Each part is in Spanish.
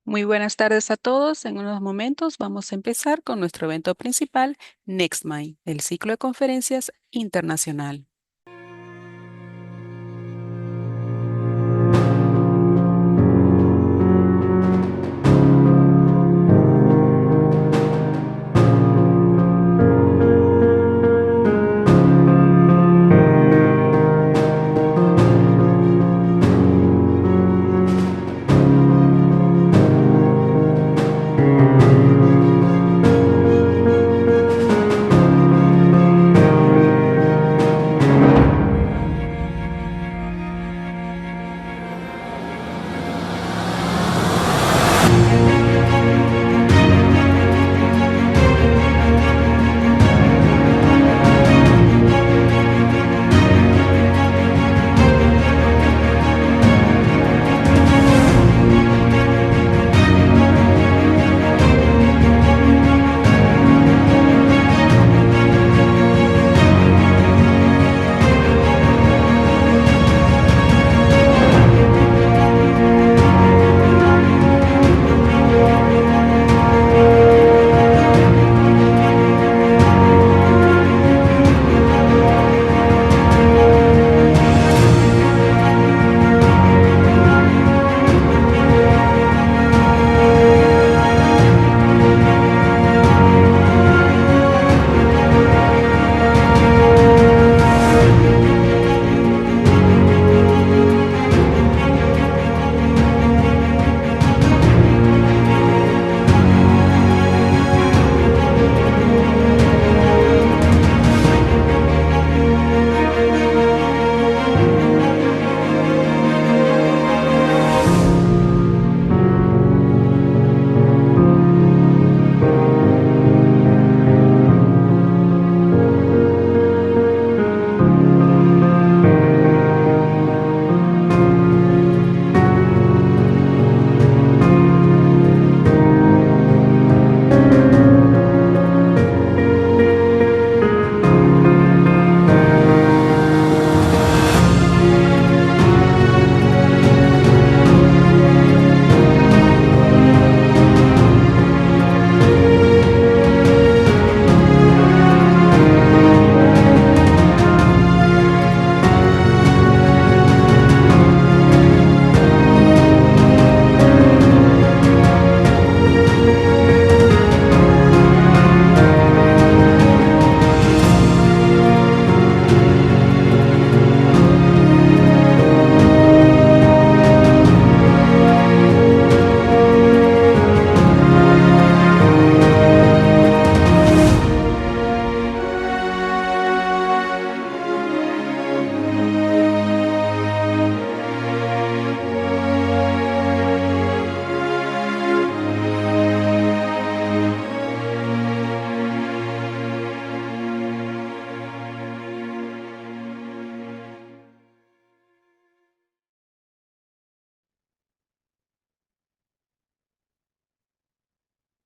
Muy buenas tardes a todos. En unos momentos vamos a empezar con nuestro evento principal, NextMind, el ciclo de conferencias internacional.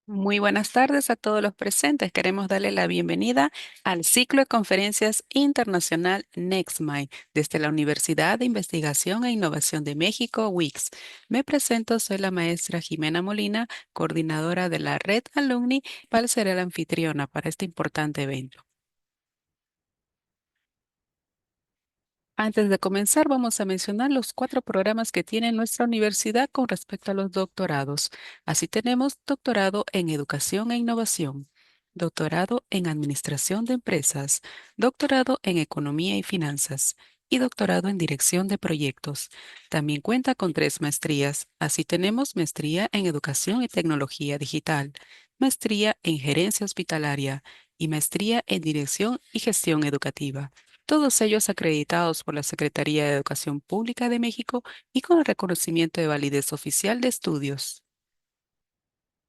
Muy buenas tardes a todos los presentes. Queremos darle la bienvenida al ciclo de conferencias internacional NextMind desde la Universidad de Investigación e Innovación de México, UICS. Me presento, soy la maestra Jimena Molina, coordinadora de la Red Alumni, para ser la anfitriona para este importante evento. Antes de comenzar, vamos a mencionar los 4 programas que tiene nuestra universidad con respecto a los doctorados. Así tenemos doctorado en Educación e Innovación, doctorado en Administración de Empresas, doctorado en Economía y Finanzas y doctorado en Dirección de Proyectos. También cuenta con 3 maestrías. Así tenemos maestría en Educación y Tecnología Digital, maestría en Gerencia Hospitalaria y maestría en Dirección y Gestión Educativa, todos ellos acreditados por la Secretaría de Educación Pública de México y con el reconocimiento de validez oficial de estudios.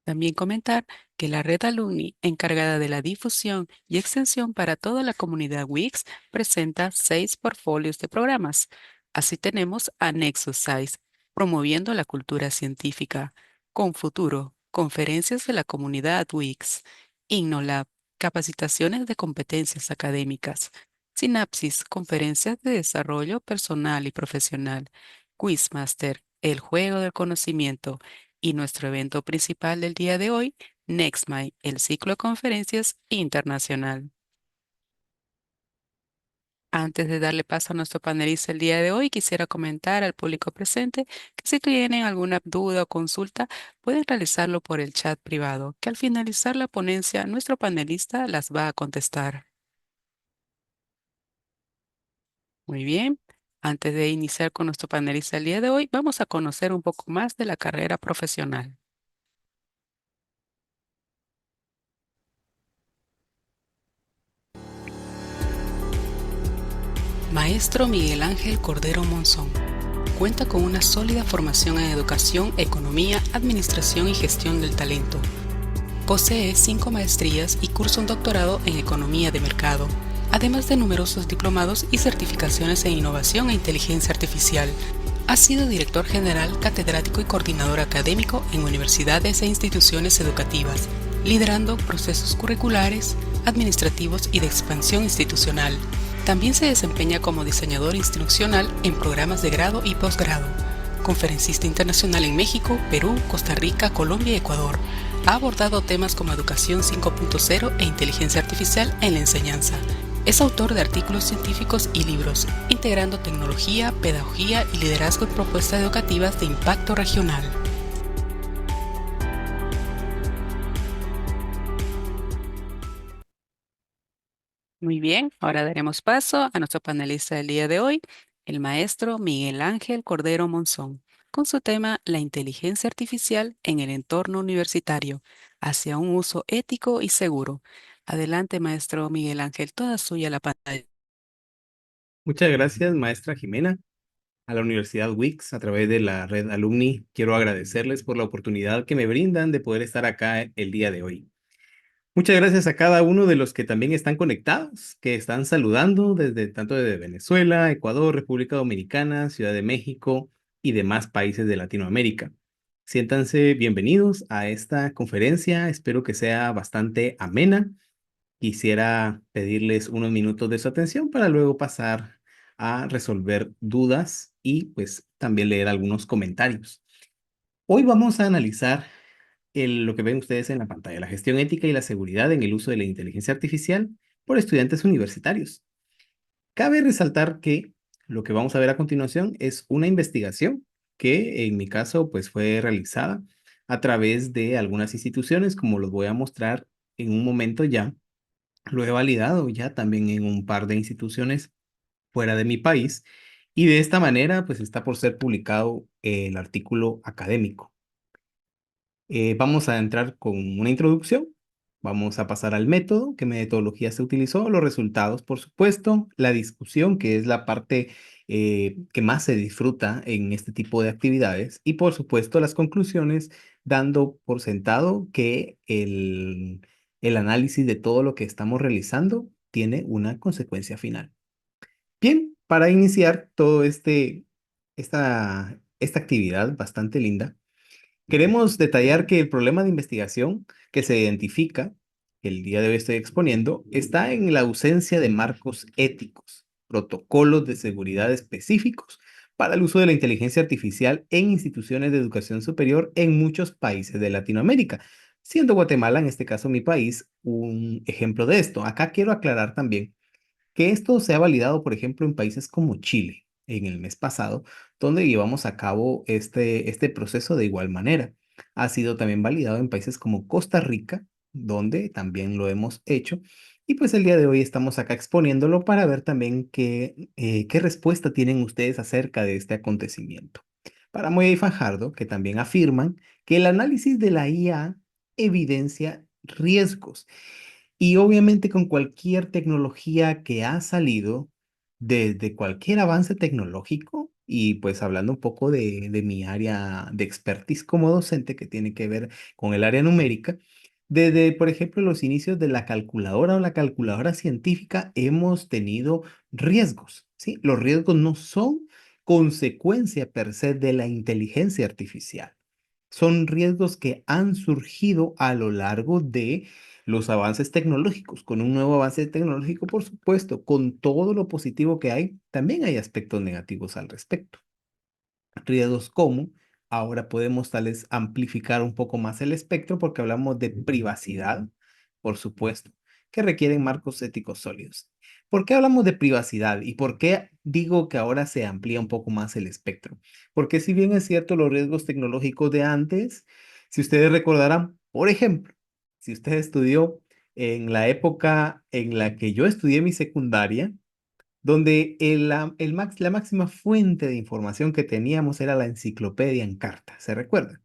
También comentar que la red Alumni, encargada de la difusión y extensión para toda la comunidad Wix, presenta 6 portfolios de programas. Así tenemos a Nexus 6, promoviendo la cultura científica; Con Futuro, conferencias de la comunidad Wix; Innolab, capacitaciones de competencias académicas; Sinapsis, conferencias de desarrollo personal y profesional; Quizmaster, el juego del conocimiento; y nuestro evento principal del día de hoy, NextMy, el ciclo de conferencias internacional. Antes de darle paso a nuestro panelista el día de hoy, quisiera comentar al público presente que si tienen alguna duda o consulta, pueden realizarlo por el chat privado, que al finalizar la ponencia, nuestro panelista las va a contestar. Muy bien. Antes de iniciar con nuestro panelista el día de hoy, vamos a conocer un poco más de la carrera profesional. Maestro Miguel Ángel Cordero Monzón. Cuenta con una sólida formación en educación, economía, administración y gestión del talento. Posee 5 maestrías y cursa un doctorado en economía de mercado, además de numerosos diplomados y certificaciones en innovación e inteligencia artificial. Ha sido director general, catedrático y coordinador académico en universidades e instituciones educativas, liderando procesos curriculares, administrativos y de expansión institucional. También se desempeña como diseñador instruccional en programas de grado y posgrado, conferencista internacional en México, Perú, Costa Rica, Colombia y Ecuador. Ha abordado temas como educación 5.0 e inteligencia artificial en la enseñanza. Es autor de artículos científicos y libros, integrando tecnología, pedagogía y liderazgo en propuestas educativas de impacto regional. Muy bien, ahora daremos paso a nuestro panelista del día de hoy, el maestro Miguel Ángel Cordero Monzón, con su tema La inteligencia artificial en el entorno universitario, hacia un uso ético y seguro. Adelante, maestro Miguel Ángel, toda suya la pantalla. Muchas gracias, maestra Jimena. A la Universidad Wix, a través de la red Alumni, quiero agradecerles por la oportunidad que me brindan de poder estar acá el día de hoy. Muchas gracias a cada uno de los que también están conectados, que están saludando desde tanto de Venezuela, Ecuador, República Dominicana, Ciudad de México y demás países de Latinoamérica. Siéntanse bienvenidos a esta conferencia. Espero que sea bastante amena. Quisiera pedirles unos minutos de su atención para luego pasar a resolver dudas y pues también leer algunos comentarios. Hoy vamos a analizar lo que ven ustedes en la pantalla, la gestión ética y la seguridad en el uso de la inteligencia artificial por estudiantes universitarios. Cabe resaltar que lo que vamos a ver a continuación es una investigación que en mi caso pues fue realizada a través de algunas instituciones, como los voy a mostrar en un momento ya. Lo he validado ya también en un par de instituciones fuera de mi país y de esta manera pues está por ser publicado el artículo académico. Vamos a entrar con una introducción, vamos a pasar al método, qué metodología se utilizó, los resultados por supuesto, la discusión que es la parte que más se disfruta en este tipo de actividades y por supuesto las conclusiones dando por sentado que el análisis de todo lo que estamos realizando tiene una consecuencia final. Bien, para iniciar todo esta actividad bastante linda, queremos detallar que el problema de investigación que se identifica, que el día de hoy estoy exponiendo, está en la ausencia de marcos éticos, protocolos de seguridad específicos para el uso de la inteligencia artificial en instituciones de educación superior en muchos países de Latinoamérica, siendo Guatemala, en este caso mi país, un ejemplo de esto. Acá quiero aclarar también que esto se ha validado, por ejemplo, en países como Chile, en el mes pasado, donde llevamos a cabo este proceso de igual manera. Ha sido también validado en países como Costa Rica, donde también lo hemos hecho. Y pues el día de hoy estamos acá exponiéndolo para ver también qué respuesta tienen ustedes acerca de este acontecimiento. Para Moya y Fajardo, que también afirman que el análisis de la IA evidencia riesgos y obviamente con cualquier tecnología que ha salido, desde cualquier avance tecnológico, y pues hablando un poco de mi área de expertise como docente que tiene que ver con el área numérica, desde, por ejemplo, los inicios de la calculadora o la calculadora científica, hemos tenido riesgos, ¿sí? Los riesgos no son consecuencia per se de la inteligencia artificial. Son riesgos que han surgido a lo largo de los avances tecnológicos. Con un nuevo avance tecnológico, por supuesto, con todo lo positivo que hay, también hay aspectos negativos al respecto. Riesgos como Ahora podemos tal vez amplificar un poco más el espectro porque hablamos de privacidad, por supuesto, que requieren marcos éticos sólidos. ¿Por qué hablamos de privacidad y por qué digo que ahora se amplía un poco más el espectro? Porque si bien es cierto los riesgos tecnológicos de antes, si ustedes recordarán, por ejemplo, si usted estudió en la época en la que yo estudié mi secundaria, donde la máxima fuente de información que teníamos era la enciclopedia en carta, ¿se recuerda?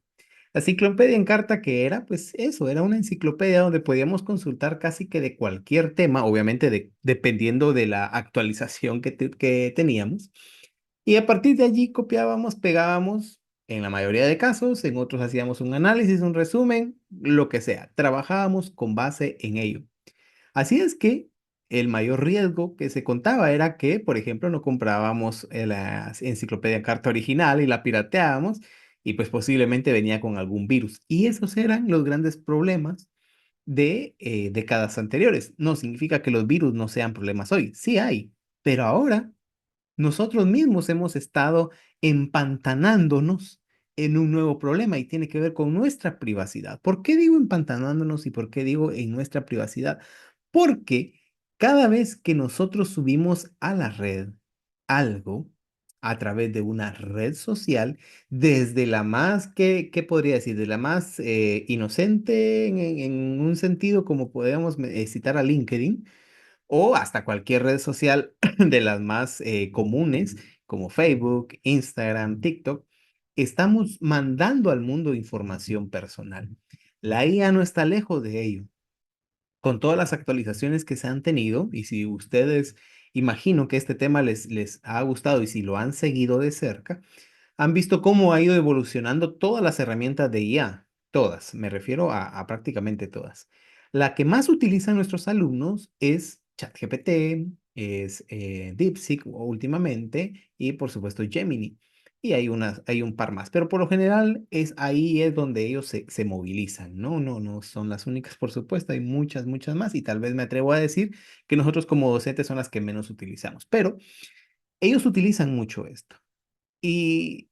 La enciclopedia en carta que era, pues eso, era una enciclopedia donde podíamos consultar casi que de cualquier tema, obviamente dependiendo de la actualización que teníamos. Y a partir de allí copiábamos, pegábamos, en la mayoría de casos, en otros hacíamos un análisis, un resumen, lo que sea. Trabajábamos con base en ello. Así es que el mayor riesgo que se contaba era que, por ejemplo, no comprábamos la enciclopedia carta original y la pirateábamos y pues posiblemente venía con algún virus. Y esos eran los grandes problemas de décadas anteriores. No significa que los virus no sean problemas hoy, sí hay, pero ahora nosotros mismos hemos estado empantanándonos en un nuevo problema y tiene que ver con nuestra privacidad. ¿Por qué digo empantanándonos y por qué digo en nuestra privacidad? Porque cada vez que nosotros subimos a la red algo a través de una red social, desde la más, ¿qué podría decir? De la más inocente en un sentido como podríamos citar a LinkedIn, o hasta cualquier red social de las más comunes como Facebook, Instagram, TikTok, estamos mandando al mundo información personal. La IA no está lejos de ello. Con todas las actualizaciones que se han tenido, y si ustedes, imagino que este tema les ha gustado y si lo han seguido de cerca, han visto cómo ha ido evolucionando todas las herramientas de IA, todas, me refiero a prácticamente todas. La que más utilizan nuestros alumnos es ChatGPT, es DeepSeek últimamente y por supuesto Gemini. Y hay un par más, pero por lo general ahí es donde ellos se movilizan. No son las únicas, por supuesto, hay muchas, muchas más y tal vez me atrevo a decir que nosotros como docentes son las que menos utilizamos, pero ellos utilizan mucho esto. Y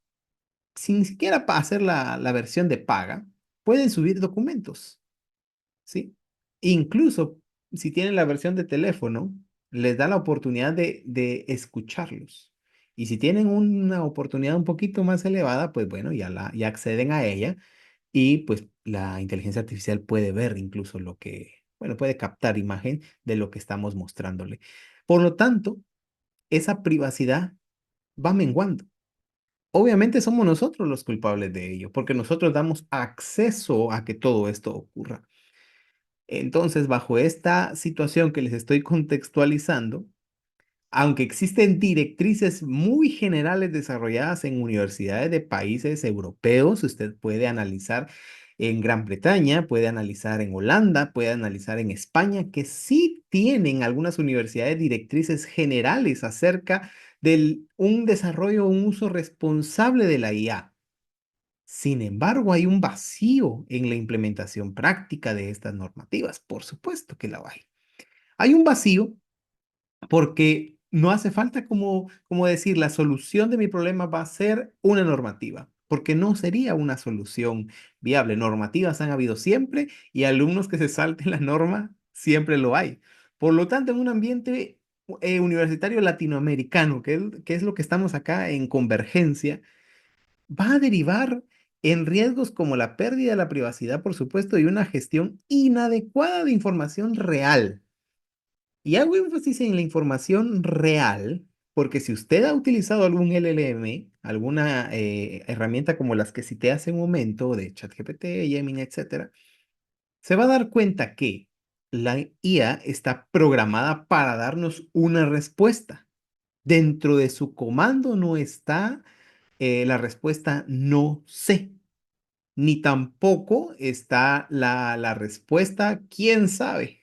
sin siquiera hacer la versión de paga, pueden subir documentos, ¿sí? Incluso si tienen la versión de teléfono, les da la oportunidad de escucharlos. Y si tienen una oportunidad un poquito más elevada, pues bueno, ya acceden a ella y pues la inteligencia artificial puede ver incluso bueno, puede captar imagen de lo que estamos mostrándole. Por lo tanto, esa privacidad va menguando. Obviamente somos nosotros los culpables de ello, porque nosotros damos acceso a que todo esto ocurra. Entonces, bajo esta situación que les estoy contextualizando, aunque existen directrices muy generales desarrolladas en universidades de países europeos, usted puede analizar en Gran Bretaña, puede analizar en Holanda, puede analizar en España, que sí tienen algunas universidades directrices generales acerca de un desarrollo, un uso responsable de la IA. Sin embargo, hay un vacío en la implementación práctica de estas normativas. Por supuesto que la hay. Hay un vacío porque no hace falta como decir, la solución de mi problema va a ser una normativa, porque no sería una solución viable. Normativas han habido siempre y alumnos que se salten la norma siempre lo hay. Por lo tanto, en un ambiente universitario latinoamericano, que es lo que estamos acá en convergencia, va a derivar en riesgos como la pérdida de la privacidad, por supuesto, y una gestión inadecuada de información real. Y hago énfasis en la información real, porque si usted ha utilizado algún LLM, alguna herramienta como las que cité hace un momento, de ChatGPT, Gemini, etcétera, se va a dar cuenta que la IA está programada para darnos una respuesta. Dentro de su comando no está la respuesta no sé, ni tampoco está la respuesta quién sabe.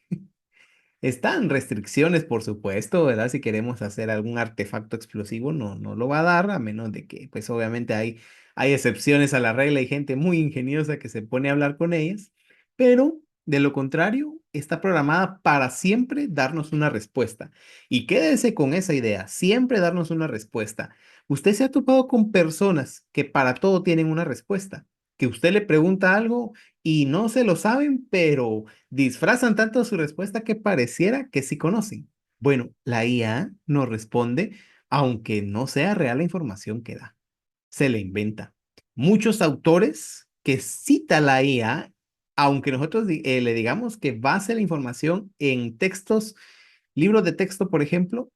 Están restricciones, por supuesto, ¿verdad? Si queremos hacer algún artefacto explosivo, no lo va a dar, a menos de que, pues obviamente hay excepciones a la regla y gente muy ingeniosa que se pone a hablar con ellas, pero de lo contrario, está programada para siempre darnos una respuesta. Y quédese con esa idea, siempre darnos una respuesta, Usted se ha topado con personas que para todo tienen una respuesta, que usted le pregunta algo y no se lo saben, pero disfrazan tanto su respuesta que pareciera que sí conocen. Bueno, la IA nos responde aunque no sea real la información que da, se le inventa. Muchos autores que cita la IA, aunque nosotros le digamos que base la información en textos, libros de texto, por ejemplo,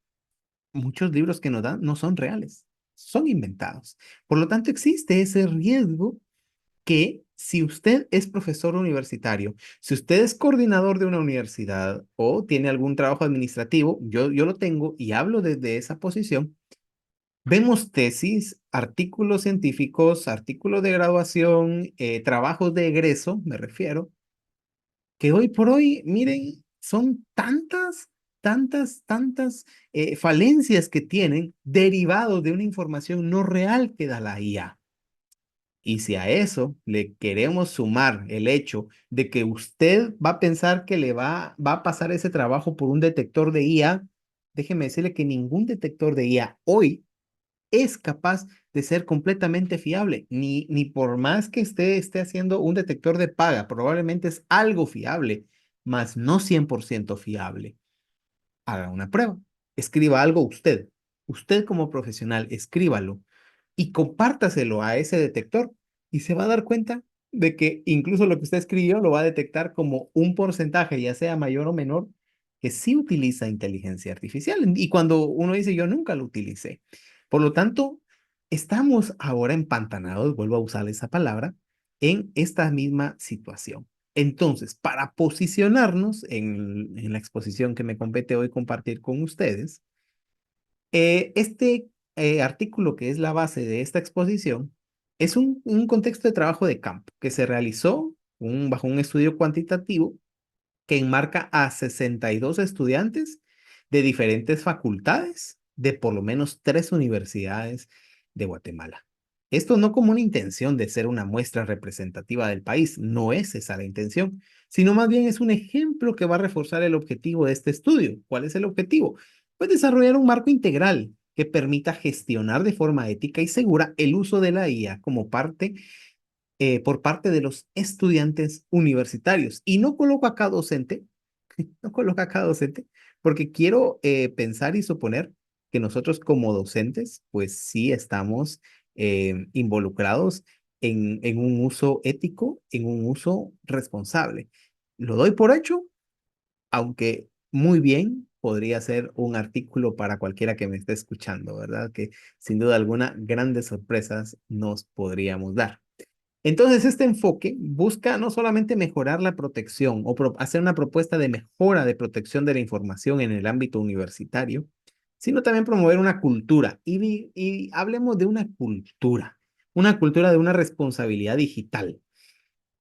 muchos libros que nos dan no son reales, son inventados. Por lo tanto, existe ese riesgo que si usted es profesor universitario, si usted es coordinador de una universidad o tiene algún trabajo administrativo, yo lo tengo y hablo desde esa posición, vemos tesis, artículos científicos, artículos de graduación, trabajos de egreso, me refiero, que hoy por hoy, miren, son tantas falencias que tienen derivados de una información no real que da la IA. Y si a eso le queremos sumar el hecho de que usted va a pensar que va a pasar ese trabajo por un detector de IA, déjeme decirle que ningún detector de IA hoy es capaz de ser completamente fiable, ni por más que esté haciendo un detector de paga, probablemente es algo fiable, mas no 100% fiable. Haga una prueba, escriba algo usted como profesional, escríbalo y compártaselo a ese detector y se va a dar cuenta de que incluso lo que usted escribió lo va a detectar como un porcentaje, ya sea mayor o menor, que sí utiliza inteligencia artificial. Y cuando uno dice yo nunca lo utilicé. Por lo tanto, estamos ahora empantanados, vuelvo a usar esa palabra, en esta misma situación. Entonces, para posicionarnos en la exposición que me compete hoy compartir con ustedes, este artículo que es la base de esta exposición es un contexto de trabajo de campo que se realizó bajo un estudio cuantitativo que enmarca a 62 estudiantes de diferentes facultades de por lo menos 3 universidades de Guatemala. Esto no como una intención de ser una muestra representativa del país, no es esa la intención, sino más bien es un ejemplo que va a reforzar el objetivo de este estudio. ¿Cuál es el objetivo? Pues desarrollar un marco integral que permita gestionar de forma ética y segura el uso de la IA como parte por parte de los estudiantes universitarios. Y no coloco acá docente, no coloco acá docente, porque quiero pensar y suponer que nosotros como docentes, pues sí estamos involucrados en un uso ético, en un uso responsable. Lo doy por hecho, aunque muy bien podría ser un artículo para cualquiera que me esté escuchando, ¿verdad? Que sin duda alguna grandes sorpresas nos podríamos dar. Entonces, este enfoque busca no solamente mejorar la protección o hacer una propuesta de mejora de protección de la información en el ámbito universitario, sino también promover una cultura. Y hablemos de una cultura de una responsabilidad digital.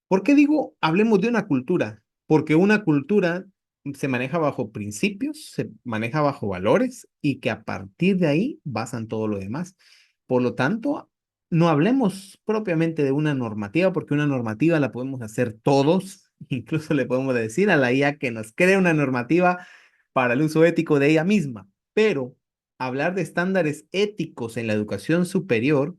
¿Por qué digo hablemos de una cultura? Porque una cultura se maneja bajo principios, se maneja bajo valores y que a partir de ahí basan todo lo demás. Por lo tanto, no hablemos propiamente de una normativa, porque una normativa la podemos hacer todos, incluso le podemos decir a la IA que nos cree una normativa para el uso ético de ella misma, pero hablar de estándares éticos en la educación superior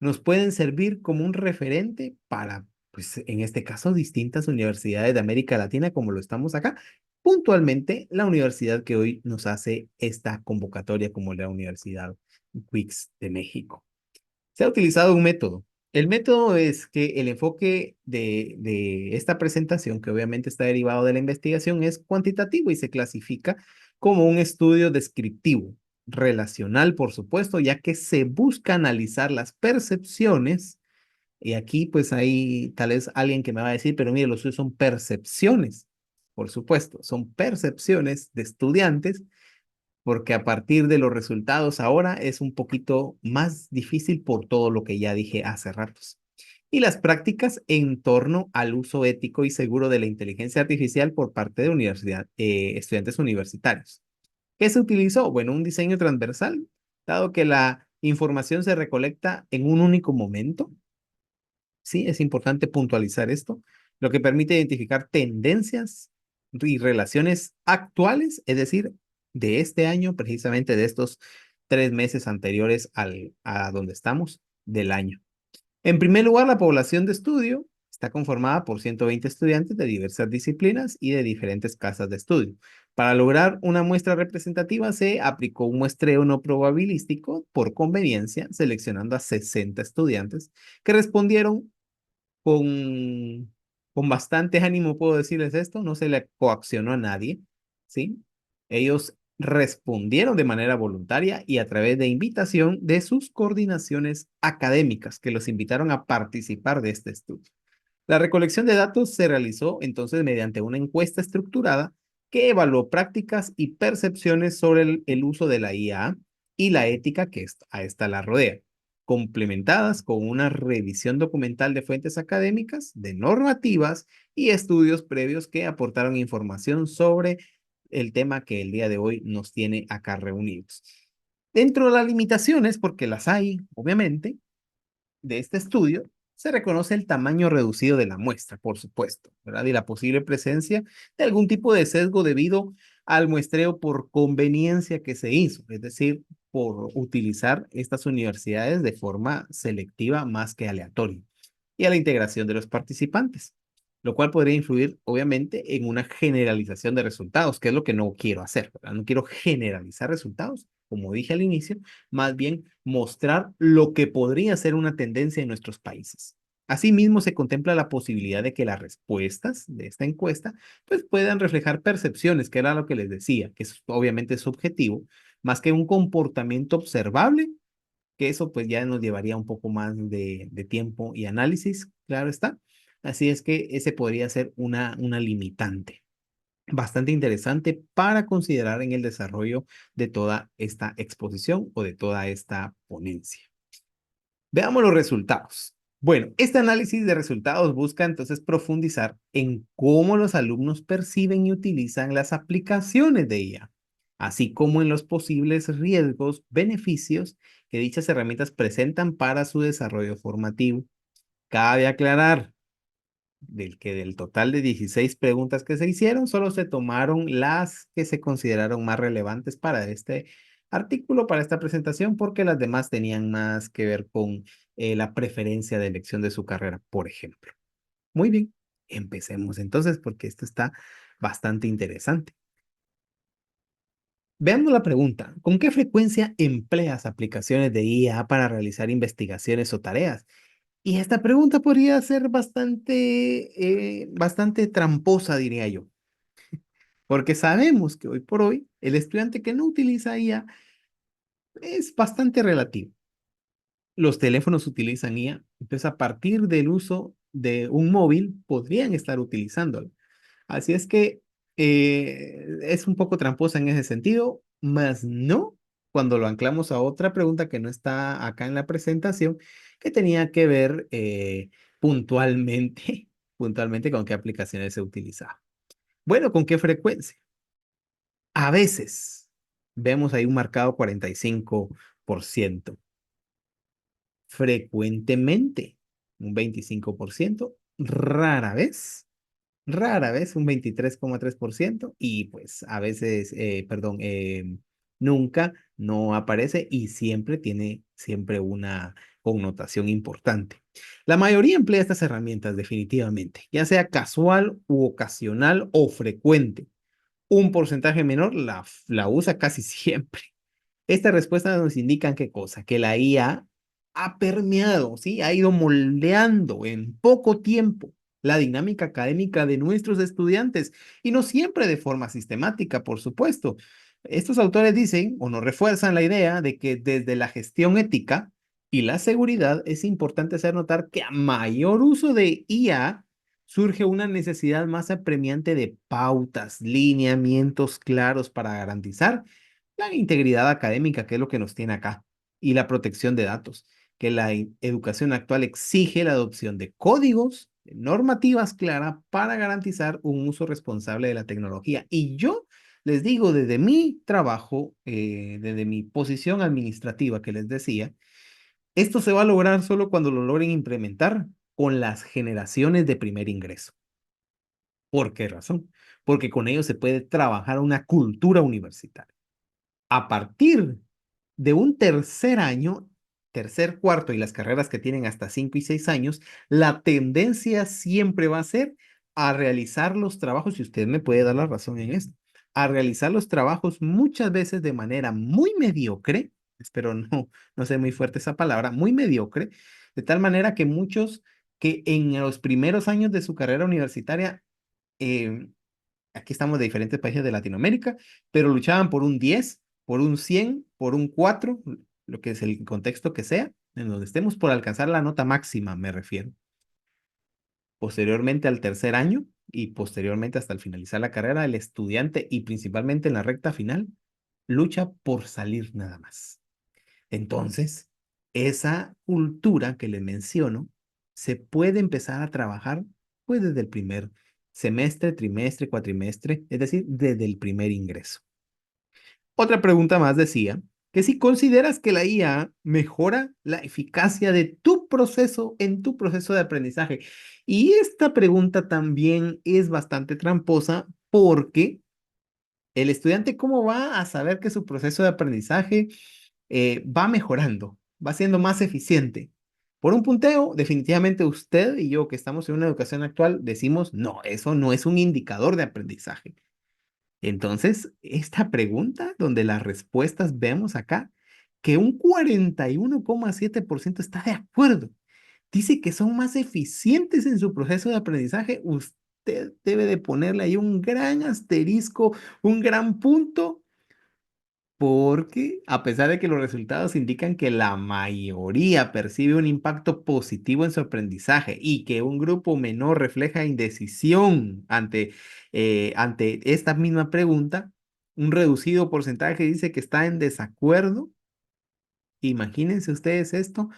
nos pueden servir como un referente para, pues en este caso, distintas universidades de América Latina, como lo estamos acá. Puntualmente, la universidad que hoy nos hace esta convocatoria como la Universidad WIX de México. Se ha utilizado un método. El método es que el enfoque de esta presentación, que obviamente está derivado de la investigación, es cuantitativo y se clasifica como un estudio descriptivo, relacional, por supuesto, ya que se busca analizar las percepciones. Y aquí, pues hay tal vez alguien que me va a decir, pero mire, los suyos son percepciones. Por supuesto, son percepciones de estudiantes porque a partir de los resultados ahora es un poquito más difícil por todo lo que ya dije hace ratos. Y las prácticas en torno al uso ético y seguro de la inteligencia artificial por parte de estudiantes universitarios. ¿Qué se utilizó? Bueno, un diseño transversal, dado que la información se recolecta en un único momento. Sí, es importante puntualizar esto, lo que permite identificar tendencias y relaciones actuales, es decir, de este año, precisamente de estos 3 meses anteriores a donde estamos del año. En primer lugar, la población de estudio está conformada por 120 estudiantes de diversas disciplinas y de diferentes casas de estudio. Para lograr una muestra representativa se aplicó un muestreo no probabilístico por conveniencia, seleccionando a 60 estudiantes que respondieron con, con bastante ánimo, puedo decirles esto, no se le coaccionó a nadie, ¿sí? Ellos respondieron de manera voluntaria y a través de invitación de sus coordinaciones académicas que los invitaron a participar de este estudio. La recolección de datos se realizó entonces mediante una encuesta estructurada que evaluó prácticas y percepciones sobre el uso de la IA y la ética que a esta la rodea, complementadas con una revisión documental de fuentes académicas, de normativas y estudios previos que aportaron información sobre el tema que el día de hoy nos tiene acá reunidos. Dentro de las limitaciones, porque las hay, obviamente, de este estudio, se reconoce el tamaño reducido de la muestra, por supuesto, ¿verdad? Y la posible presencia de algún tipo de sesgo debido al muestreo por conveniencia que se hizo, es decir, por utilizar estas universidades de forma selectiva más que aleatoria, y a la integración de los participantes, lo cual podría influir, obviamente, en una generalización de resultados, que es lo que no quiero hacer, ¿verdad? No quiero generalizar resultados, como dije al inicio, más bien mostrar lo que podría ser una tendencia en nuestros países. Asimismo, se contempla la posibilidad de que las respuestas de esta encuesta pues, puedan reflejar percepciones, que era lo que les decía, que es obviamente subjetivo, más que un comportamiento observable, que eso pues ya nos llevaría un poco más de tiempo y análisis, claro está. Así es que ese podría ser una limitante bastante interesante para considerar en el desarrollo de toda esta exposición o de toda esta ponencia. Veamos los resultados. Bueno, este análisis de resultados busca entonces profundizar en cómo los alumnos perciben y utilizan las aplicaciones de IA, así como en los posibles riesgos, beneficios que dichas herramientas presentan para su desarrollo formativo. Cabe aclarar del total de 16 preguntas que se hicieron, solo se tomaron las que se consideraron más relevantes para este artículo, para esta presentación, porque las demás tenían más que ver con la preferencia de elección de su carrera, por ejemplo. Muy bien, empecemos entonces, porque esto está bastante interesante. Veamos la pregunta. ¿Con qué frecuencia empleas aplicaciones de IA para realizar investigaciones o tareas? Y esta pregunta podría ser bastante tramposa, diría yo, porque sabemos que hoy por hoy el estudiante que no utiliza IA es bastante relativo. Los teléfonos utilizan IA, entonces a partir del uso de un móvil podrían estar utilizándolo. Así es que es un poco tramposa en ese sentido, más no cuando lo anclamos a otra pregunta que no está acá en la presentación, que tenía que ver puntualmente, puntualmente con qué aplicaciones se utilizaba. Bueno, ¿con qué frecuencia? A veces vemos ahí un marcado 45%. Frecuentemente, un 25%. Rara vez un 23,3% y pues a veces, perdón, nunca no aparece y siempre tiene siempre una connotación importante. La mayoría emplea estas herramientas definitivamente, ya sea casual u ocasional o frecuente. Un porcentaje menor la usa casi siempre. Estas respuestas nos indican qué cosa, que la IA ha permeado, ¿sí? Ha ido moldeando en poco tiempo la dinámica académica de nuestros estudiantes y no siempre de forma sistemática, por supuesto. Estos autores dicen o nos refuerzan la idea de que desde la gestión ética y la seguridad es importante hacer notar que a mayor uso de IA surge una necesidad más apremiante de pautas, lineamientos claros para garantizar la integridad académica, que es lo que nos tiene acá, y la protección de datos, que la educación actual exige la adopción de códigos, de normativas claras para garantizar un uso responsable de la tecnología. Y yo les digo, desde mi trabajo, desde mi posición administrativa que les decía, esto se va a lograr solo cuando lo logren implementar con las generaciones de primer ingreso. ¿Por qué razón? Porque con ello se puede trabajar una cultura universitaria. A partir de un tercer año, tercer, cuarto y las carreras que tienen hasta 5 y 6 años, la tendencia siempre va a ser a realizar los trabajos, y usted me puede dar la razón en esto, a realizar los trabajos muchas veces de manera muy mediocre, espero no sea muy fuerte esa palabra, muy mediocre, de tal manera que muchos que en los primeros años de su carrera universitaria, eh, aquí estamos de diferentes países de Latinoamérica, pero luchaban por un 10, por un 100, por un 4, lo que es el contexto que sea, en donde estemos por alcanzar la nota máxima, me refiero. Posteriormente al tercer año y posteriormente hasta el finalizar la carrera, el estudiante y principalmente en la recta final, lucha por salir nada más. Entonces, esa cultura que les menciono se puede empezar a trabajar pues desde el primer semestre, trimestre, cuatrimestre, es decir, desde el primer ingreso. Otra pregunta más decía que si consideras que la IA mejora la eficacia de tu proceso en tu proceso de aprendizaje. Y esta pregunta también es bastante tramposa porque el estudiante, ¿cómo va a saber que su proceso de aprendizaje va mejorando, va siendo más eficiente? Por un punteo, definitivamente usted y yo que estamos en una educación actual decimos, no, eso no es un indicador de aprendizaje. Entonces, esta pregunta, donde las respuestas vemos acá, que un 41,7% está de acuerdo, dice que son más eficientes en su proceso de aprendizaje, usted debe de ponerle ahí un gran asterisco, un gran punto, porque a pesar de que los resultados indican que la mayoría percibe un impacto positivo en su aprendizaje y que un grupo menor refleja indecisión ante esta misma pregunta, un reducido porcentaje dice que está en desacuerdo. Imagínense ustedes esto.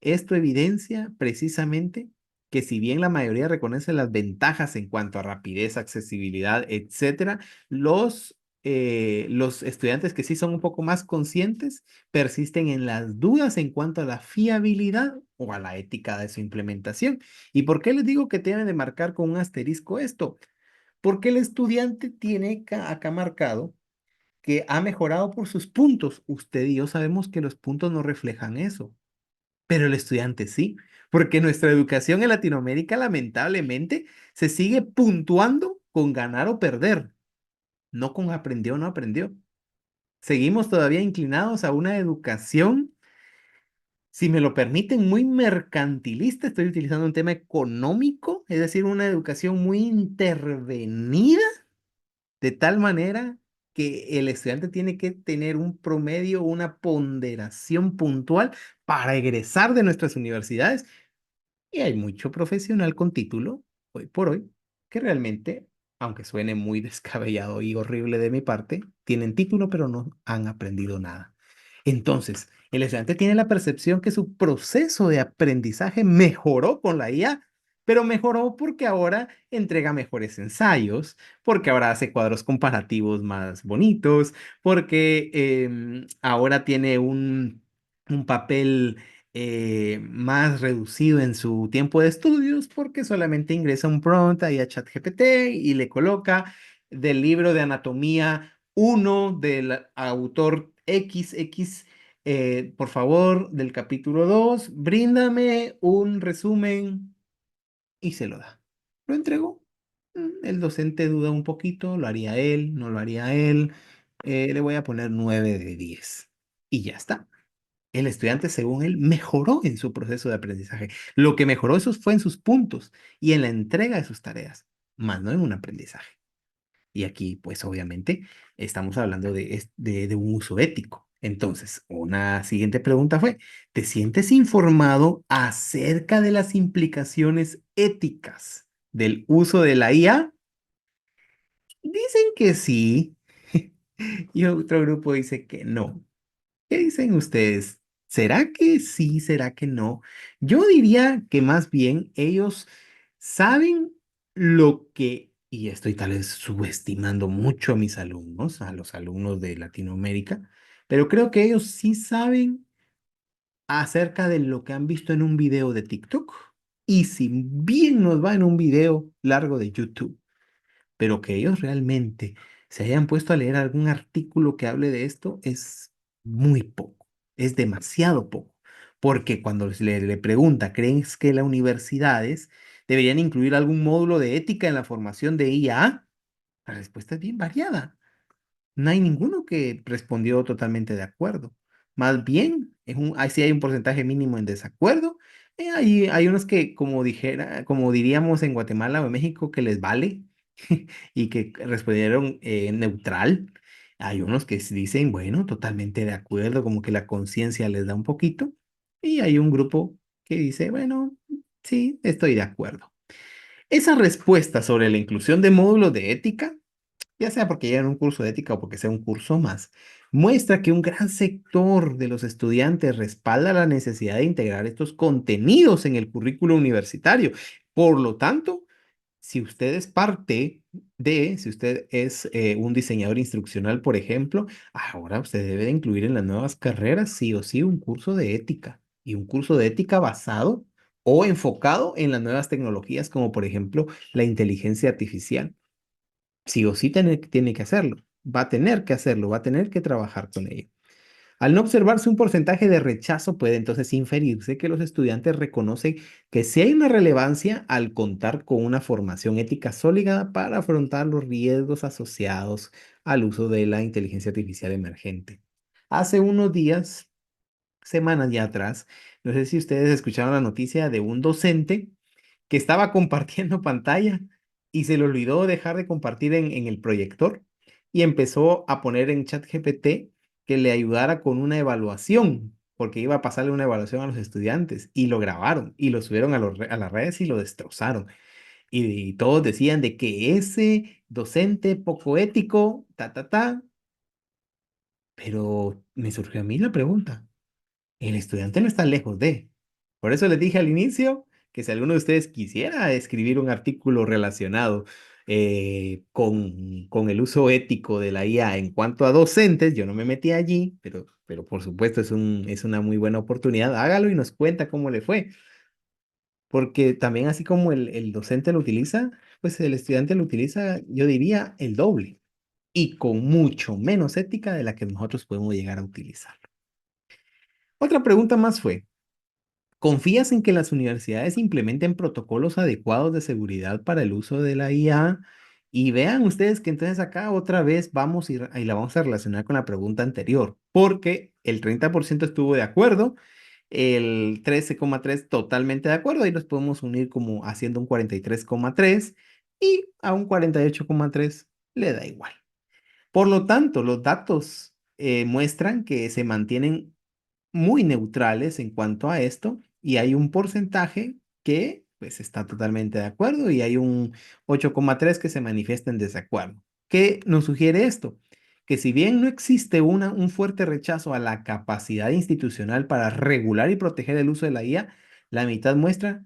Esto evidencia precisamente que si bien la mayoría reconoce las ventajas en cuanto a rapidez, accesibilidad, etcétera, los estudiantes que sí son un poco más conscientes persisten en las dudas en cuanto a la fiabilidad o a la ética de su implementación. ¿Y por qué les digo que tienen de marcar con un asterisco esto? Porque el estudiante tiene acá marcado que ha mejorado por sus puntos. Usted y yo sabemos que los puntos no reflejan eso, pero el estudiante sí, porque nuestra educación en Latinoamérica lamentablemente se sigue puntuando con ganar o perder, no con aprendió o no aprendió. Seguimos todavía inclinados a una educación, si me lo permiten, muy mercantilista. Estoy utilizando un tema económico, es decir, una educación muy intervenida de tal manera que el estudiante tiene que tener un promedio, una ponderación puntual para egresar de nuestras universidades. Y hay mucho profesional con título, hoy por hoy, que realmente, aunque suene muy descabellado y horrible de mi parte, tienen título pero no han aprendido nada. Entonces, el estudiante tiene la percepción que su proceso de aprendizaje mejoró con la IA, pero mejoró porque ahora entrega mejores ensayos, porque ahora hace cuadros comparativos más bonitos, porque ahora tiene un papel más reducido en su tiempo de estudios, porque solamente ingresa un prompt ahí a ChatGPT y le coloca del libro de anatomía 1 del autor XX, por favor, del capítulo 2 bríndame un resumen y se lo da. Lo entregó. El docente duda un poquito, lo haría él, no lo haría él. Le voy a poner 9 de 10 y ya está. El estudiante, según él, mejoró en su proceso de aprendizaje. Lo que mejoró eso fue en sus puntos y en la entrega de sus tareas, más no en un aprendizaje. Y aquí, pues obviamente, estamos hablando de un uso ético. Entonces, una siguiente pregunta fue, ¿te sientes informado acerca de las implicaciones éticas del uso de la IA? Dicen que sí, y otro grupo dice que no. ¿Qué dicen ustedes? ¿Será que sí? ¿Será que no? Yo diría que más bien ellos saben lo que, y estoy tal vez subestimando mucho a mis alumnos, a los alumnos de Latinoamérica, pero creo que ellos sí saben acerca de lo que han visto en un video de TikTok y si bien nos va en un video largo de YouTube, pero que ellos realmente se hayan puesto a leer algún artículo que hable de esto es muy poco. es demasiado poco. Porque cuando le pregunta, ¿crees que las universidades deberían incluir algún módulo de ética en la formación de IA? La respuesta es bien variada. No hay ninguno que respondió totalmente de acuerdo. Más bien, ahí sí hay un porcentaje mínimo en desacuerdo. Hay unos que, como diríamos en Guatemala o en México, que les vale y que respondieron neutral. Hay unos que dicen, bueno, totalmente de acuerdo, como que la conciencia les da un poquito. Y hay un grupo que dice, bueno, sí, estoy de acuerdo. Esa respuesta sobre la inclusión de módulos de ética, ya sea porque llevan un curso de ética o porque sea un curso más, muestra que un gran sector de los estudiantes respalda la necesidad de integrar estos contenidos en el currículo universitario. Por lo tanto, si usted es si usted es un diseñador instruccional, por ejemplo, ahora usted debe de incluir en las nuevas carreras sí o sí un curso de ética y un curso de ética basado o enfocado en las nuevas tecnologías, como por ejemplo la inteligencia artificial. Sí o sí tiene que hacerlo, va a tener que hacerlo, va a tener que trabajar con ello. Al no observarse un porcentaje de rechazo, puede entonces inferirse que los estudiantes reconocen que sí hay una relevancia al contar con una formación ética sólida para afrontar los riesgos asociados al uso de la inteligencia artificial emergente. Hace unos días, semanas ya atrás, no sé si ustedes escucharon la noticia de un docente que estaba compartiendo pantalla y se le olvidó dejar de compartir en el proyector y empezó a poner en ChatGPT que le ayudara con una evaluación, porque iba a pasarle una evaluación a los estudiantes y lo grabaron y lo subieron a las redes y lo destrozaron. Y todos decían de que ese docente poco ético, pero me surgió a mí la pregunta. El estudiante no está lejos de. Por eso les dije al inicio que si alguno de ustedes quisiera escribir un artículo relacionado con el uso ético de la IA en cuanto a docentes, yo no me metí allí, pero por supuesto es una muy buena oportunidad. Hágalo y nos cuenta cómo le fue. Porque también así como el docente lo utiliza, pues el estudiante lo utiliza, yo diría, el doble y con mucho menos ética de la que nosotros podemos llegar a utilizar. Otra pregunta más fue, ¿confías en que las universidades implementen protocolos adecuados de seguridad para el uso de la IA? Y vean ustedes que entonces acá otra vez y la vamos a relacionar con la pregunta anterior, porque el 30% estuvo de acuerdo, el 13,3% totalmente de acuerdo, y los podemos unir como haciendo un 43,3% y a un 48,3% le da igual. Por lo tanto, los datos muestran que se mantienen muy neutrales en cuanto a esto y hay un porcentaje que pues está totalmente de acuerdo y hay un 8,3 que se manifiesta en desacuerdo. ¿Qué nos sugiere esto? Que si bien no existe un fuerte rechazo a la capacidad institucional para regular y proteger el uso de la IA, la mitad muestra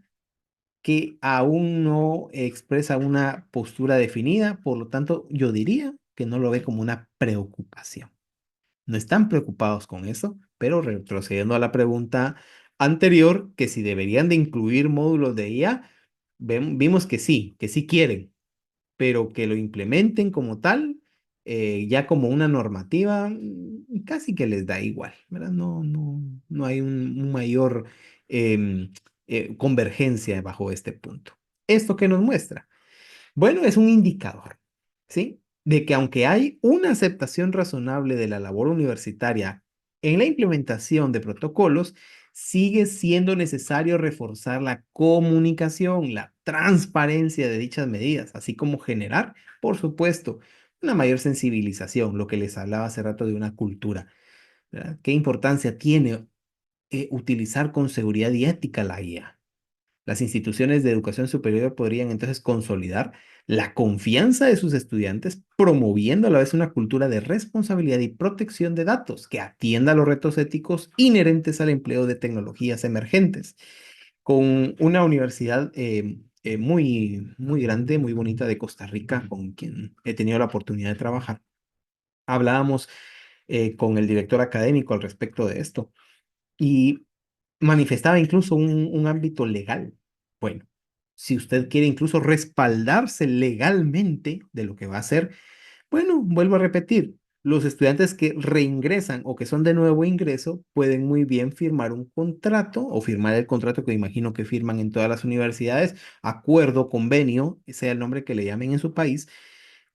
que aún no expresa una postura definida, por lo tanto yo diría que no lo ve como una preocupación. No están preocupados con eso, pero retrocediendo a la pregunta anterior, que si deberían de incluir módulos de IA, vimos que sí quieren, pero que lo implementen como tal, ya como una normativa, casi que les da igual, ¿verdad? No hay un mayor em, convergencia bajo este punto. ¿Esto qué nos muestra? Bueno, es un indicador, ¿sí? De que aunque hay una aceptación razonable de la labor universitaria en la implementación de protocolos, sigue siendo necesario reforzar la comunicación, la transparencia de dichas medidas, así como generar, por supuesto, una mayor sensibilización, lo que les hablaba hace rato de una cultura, ¿verdad? ¿Qué importancia tiene utilizar con seguridad y ética la IA? Las instituciones de educación superior podrían entonces consolidar la confianza de sus estudiantes, promoviendo a la vez una cultura de responsabilidad y protección de datos que atienda a los retos éticos inherentes al empleo de tecnologías emergentes. Con una universidad muy grande, muy bonita de Costa Rica, con quien he tenido la oportunidad de trabajar, hablábamos con el director académico al respecto de esto y manifestaba incluso un ámbito legal. Bueno, si usted quiere incluso respaldarse legalmente de lo que va a hacer, bueno, vuelvo a repetir. Los estudiantes que reingresan o que son de nuevo ingreso pueden muy bien firmar un contrato o firmar el contrato que imagino que firman en todas las universidades, acuerdo, convenio, sea el nombre que le llamen en su país,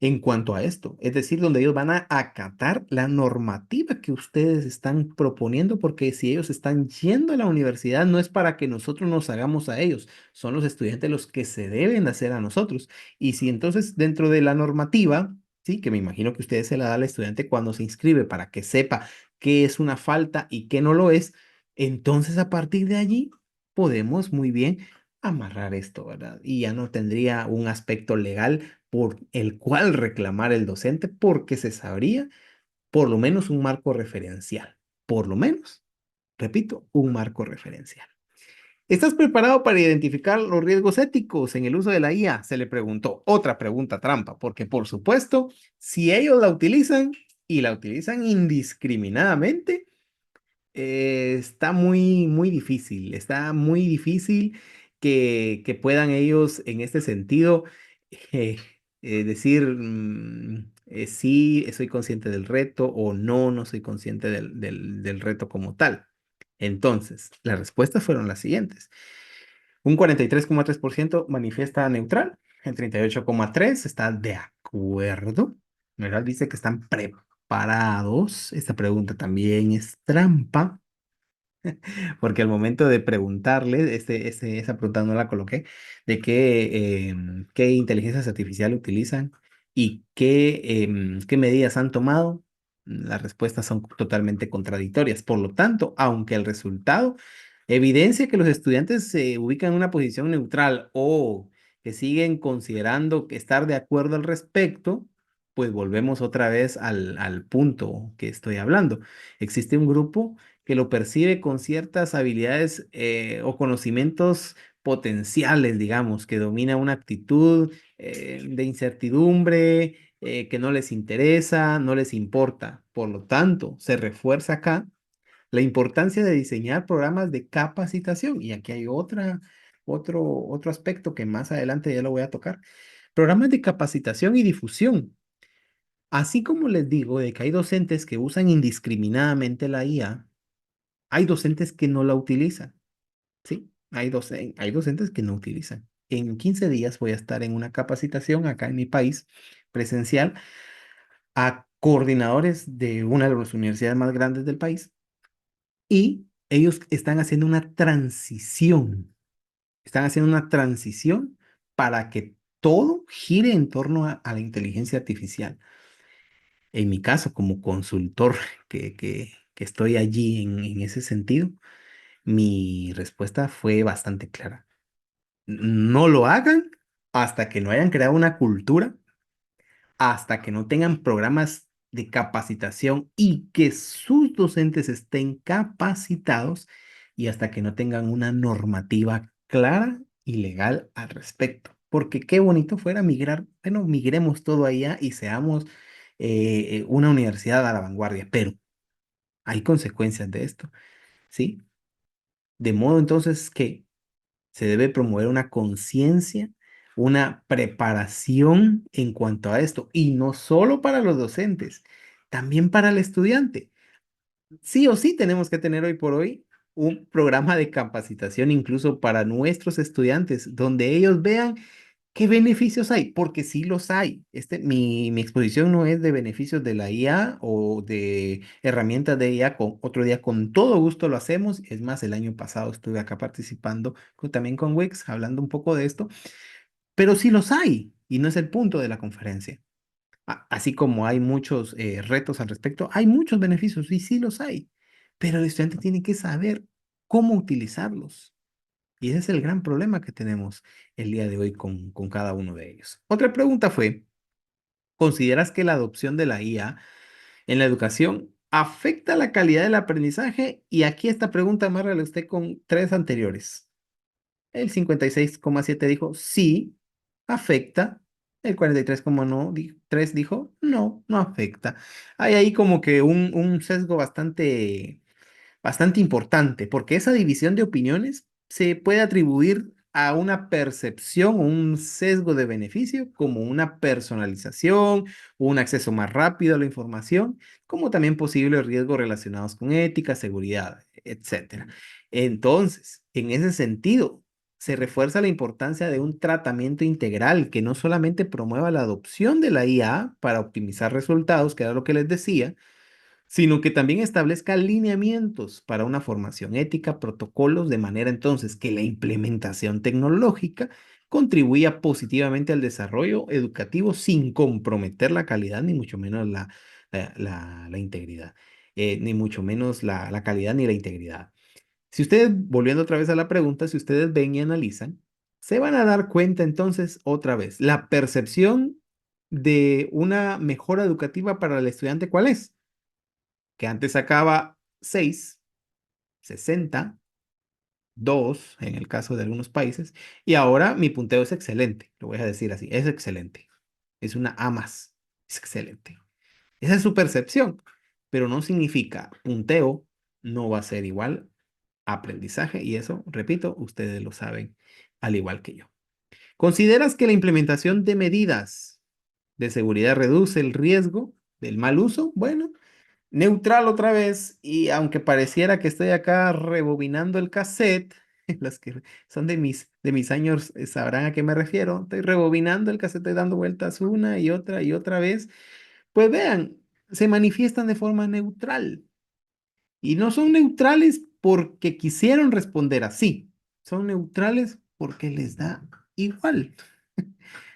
en cuanto a esto. Es decir, donde ellos van a acatar la normativa que ustedes están proponiendo, porque si ellos están yendo a la universidad, no es para que nosotros nos hagamos a ellos, son los estudiantes los que se deben de hacer a nosotros. Y si entonces dentro de la normativa, sí, que me imagino que ustedes se la da al estudiante cuando se inscribe para que sepa qué es una falta y qué no lo es, entonces a partir de allí podemos muy bien amarrar esto, ¿verdad? Y ya no tendría un aspecto legal por el cual reclamar el docente porque se sabría por lo menos un marco referencial. Por lo menos, repito, un marco referencial. ¿Estás preparado para identificar los riesgos éticos en el uso de la IA? Se le preguntó. Otra pregunta trampa, porque por supuesto, si ellos la utilizan y la utilizan indiscriminadamente, está está muy difícil que puedan ellos en este sentido eh, decir sí, soy consciente del reto o no, no soy consciente del reto como tal. Entonces, las respuestas fueron las siguientes. Un 43,3% manifiesta neutral, el 38,3% está de acuerdo, ¿verdad? Dice que están preparados. Esta pregunta también es trampa porque al momento de preguntarle, esa pregunta no la coloqué, de qué inteligencias artificiales utilizan y qué medidas han tomado, las respuestas son totalmente contradictorias. Por lo tanto, aunque el resultado evidencia que los estudiantes se ubican en una posición neutral o que siguen considerando que estar de acuerdo al respecto, pues volvemos otra vez al punto que estoy hablando. Existe un grupo que lo percibe con ciertas habilidades o conocimientos potenciales, digamos, que domina una actitud de incertidumbre, que no les interesa, no les importa. Por lo tanto, se refuerza acá la importancia de diseñar programas de capacitación. Y aquí hay otro aspecto que más adelante ya lo voy a tocar. Programas de capacitación y difusión. Así como les digo de que hay docentes que usan indiscriminadamente la IA, hay docentes que no la utilizan, ¿sí? Hay docentes que no utilizan. En 15 días voy a estar en una capacitación acá en mi país, presencial, a coordinadores de una de las universidades más grandes del país y ellos están haciendo una transición para que todo gire en torno a la inteligencia artificial. En mi caso, como consultor que estoy allí en ese sentido, mi respuesta fue bastante clara. No lo hagan hasta que no hayan creado una cultura, hasta que no tengan programas de capacitación y que sus docentes estén capacitados y hasta que no tengan una normativa clara y legal al respecto. Porque qué bonito fuera migrar, bueno, migremos todo allá y seamos una universidad a la vanguardia, pero hay consecuencias de esto, ¿sí? De modo entonces que se debe promover una conciencia, una preparación en cuanto a esto, y no solo para los docentes, también para el estudiante. Sí o sí tenemos que tener hoy por hoy un programa de capacitación incluso para nuestros estudiantes, donde ellos vean qué beneficios hay, porque sí los hay. Mi exposición no es de beneficios de la IA o de herramientas de IA. Otro día con todo gusto lo hacemos. Es más, el año pasado estuve acá participando también con Wix, hablando un poco de esto, pero sí los hay y no es el punto de la conferencia. Así como hay muchos retos al respecto, hay muchos beneficios y sí los hay, pero el estudiante tiene que saber cómo utilizarlos. Y ese es el gran problema que tenemos el día de hoy con cada uno de ellos. Otra pregunta fue, ¿consideras que la adopción de la IA en la educación afecta la calidad del aprendizaje? Y aquí esta pregunta amárrala usted con tres anteriores. El 56,7 dijo, sí, afecta. El 43,3 dijo, no, no afecta. Hay ahí como que un sesgo bastante importante, porque esa división de opiniones se puede atribuir a una percepción o un sesgo de beneficio, como una personalización, un acceso más rápido a la información, como también posibles riesgos relacionados con ética, seguridad, etcétera. Entonces, en ese sentido, se refuerza la importancia de un tratamiento integral que no solamente promueva la adopción de la IA para optimizar resultados, que era lo que les decía, sino que también establezca lineamientos para una formación ética, protocolos, de manera entonces que la implementación tecnológica contribuya positivamente al desarrollo educativo sin comprometer la calidad, ni mucho menos la integridad, ni mucho menos la calidad ni la integridad. Si ustedes, volviendo otra vez a la pregunta, si ustedes ven y analizan, se van a dar cuenta entonces otra vez, la percepción de una mejora educativa para el estudiante, ¿cuál es? Que antes sacaba 6, 60, 2 en el caso de algunos países, y ahora mi punteo es excelente, lo voy a decir así, es excelente, es una A más, es excelente. Esa es su percepción, pero no significa punteo no va a ser igual a aprendizaje, y eso, repito, ustedes lo saben al igual que yo. ¿Consideras que la implementación de medidas de seguridad reduce el riesgo del mal uso? Bueno, neutral otra vez, y aunque pareciera que estoy acá rebobinando el cassette, las que son de mis años sabrán a qué me refiero, estoy rebobinando el cassette, estoy dando vueltas una y otra vez, pues vean, se manifiestan de forma neutral. Y no son neutrales porque quisieron responder así, son neutrales porque les da igual.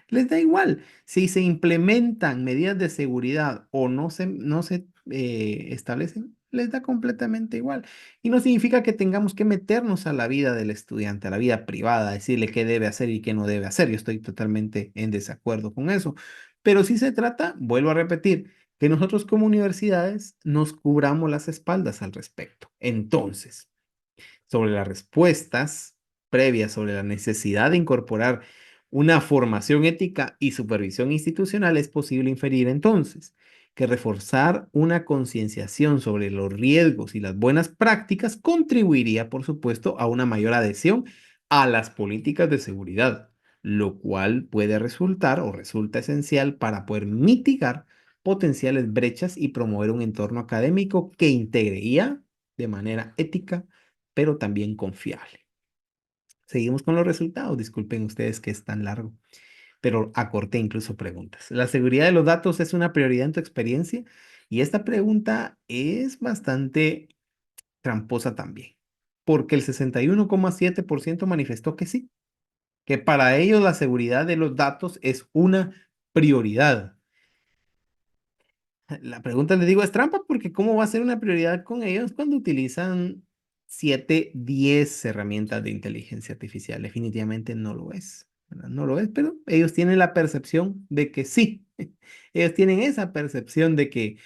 Les da igual. Si se implementan medidas de seguridad o no se establecen, les da completamente igual. Y no significa que tengamos que meternos a la vida del estudiante, a la vida privada, decirle qué debe hacer y qué no debe hacer. Yo estoy totalmente en desacuerdo con eso. Pero sí se trata, vuelvo a repetir, que nosotros como universidades nos cubramos las espaldas al respecto. Entonces, sobre las respuestas previas sobre la necesidad de incorporar una formación ética y supervisión institucional, es posible inferir entonces que reforzar una concienciación sobre los riesgos y las buenas prácticas contribuiría, por supuesto, a una mayor adhesión a las políticas de seguridad, lo cual puede resultar o resulta esencial para poder mitigar potenciales brechas y promover un entorno académico que integre de manera ética pero también confiable. Seguimos con los resultados. Disculpen ustedes que es tan largo, pero acorté incluso preguntas. ¿La seguridad de los datos es una prioridad en tu experiencia? Y esta pregunta es bastante tramposa también, porque el 61,7% manifestó que sí, que para ellos la seguridad de los datos es una prioridad. La pregunta les digo es trampa porque ¿cómo va a ser una prioridad con ellos cuando utilizan 7, 10 herramientas de inteligencia artificial? Definitivamente no lo es, ¿verdad? No lo es, pero ellos tienen la percepción de que sí. Ellos tienen esa percepción de que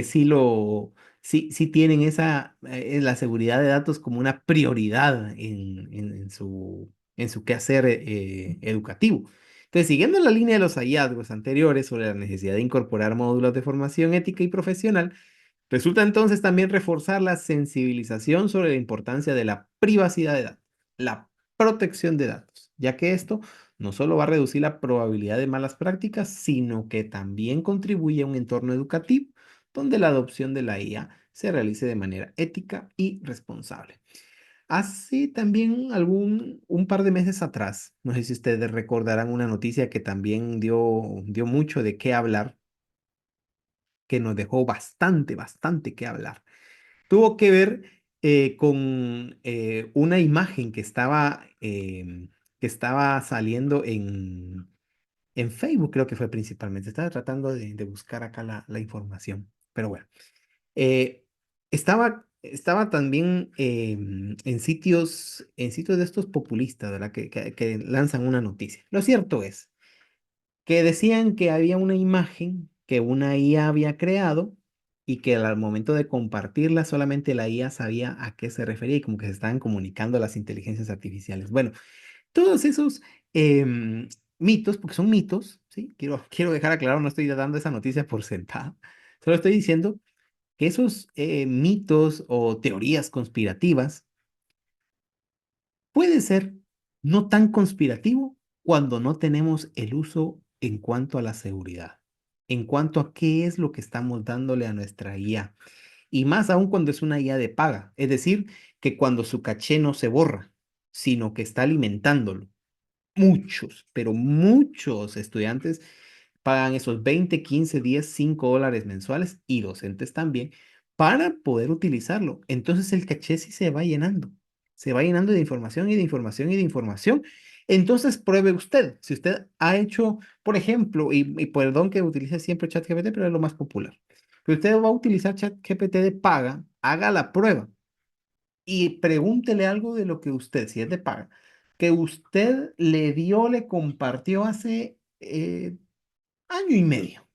sí tienen la seguridad de datos como una prioridad en su quehacer educativo. Entonces, siguiendo la línea de los hallazgos anteriores sobre la necesidad de incorporar módulos de formación ética y profesional, resulta entonces también reforzar la sensibilización sobre la importancia de la privacidad de datos, la protección de datos, ya que esto no solo va a reducir la probabilidad de malas prácticas, sino que también contribuye a un entorno educativo donde la adopción de la IA se realice de manera ética y responsable. Hace también un par de meses atrás, no sé si ustedes recordarán una noticia que también dio mucho de qué hablar, que nos dejó bastante, bastante que hablar. Tuvo que ver con una imagen que estaba saliendo en Facebook, creo que fue principalmente. Estaba tratando de buscar acá la información, pero bueno. Eh, estaba también en sitios de estos populistas, ¿verdad? Que lanzan una noticia. Lo cierto es que decían que había una imagen que una IA había creado y que al momento de compartirla solamente la IA sabía a qué se refería y como que se estaban comunicando las inteligencias artificiales. Bueno, todos esos mitos, porque son mitos, ¿sí? Quiero dejar aclarado, no estoy dando esa noticia por sentada. Solo estoy diciendo que esos mitos o teorías conspirativas puede ser, no tan conspirativo cuando no tenemos el uso en cuanto a la seguridad, en cuanto a qué es lo que estamos dándole a nuestra IA. Y más aún cuando es una IA de paga, es decir, que cuando su caché no se borra, sino que está alimentándolo. Muchos, pero muchos estudiantes pagan esos 20, 15, 10, $5 mensuales y docentes también para poder utilizarlo. Entonces el caché sí se va llenando de información y de información y de información. Entonces pruebe usted, si usted ha hecho, por ejemplo, y perdón que utilice siempre ChatGPT, pero es lo más popular. Pero usted va a utilizar ChatGPT de paga, haga la prueba y pregúntele algo de lo que usted, si es de paga, que usted le dio, le compartió hace año y medio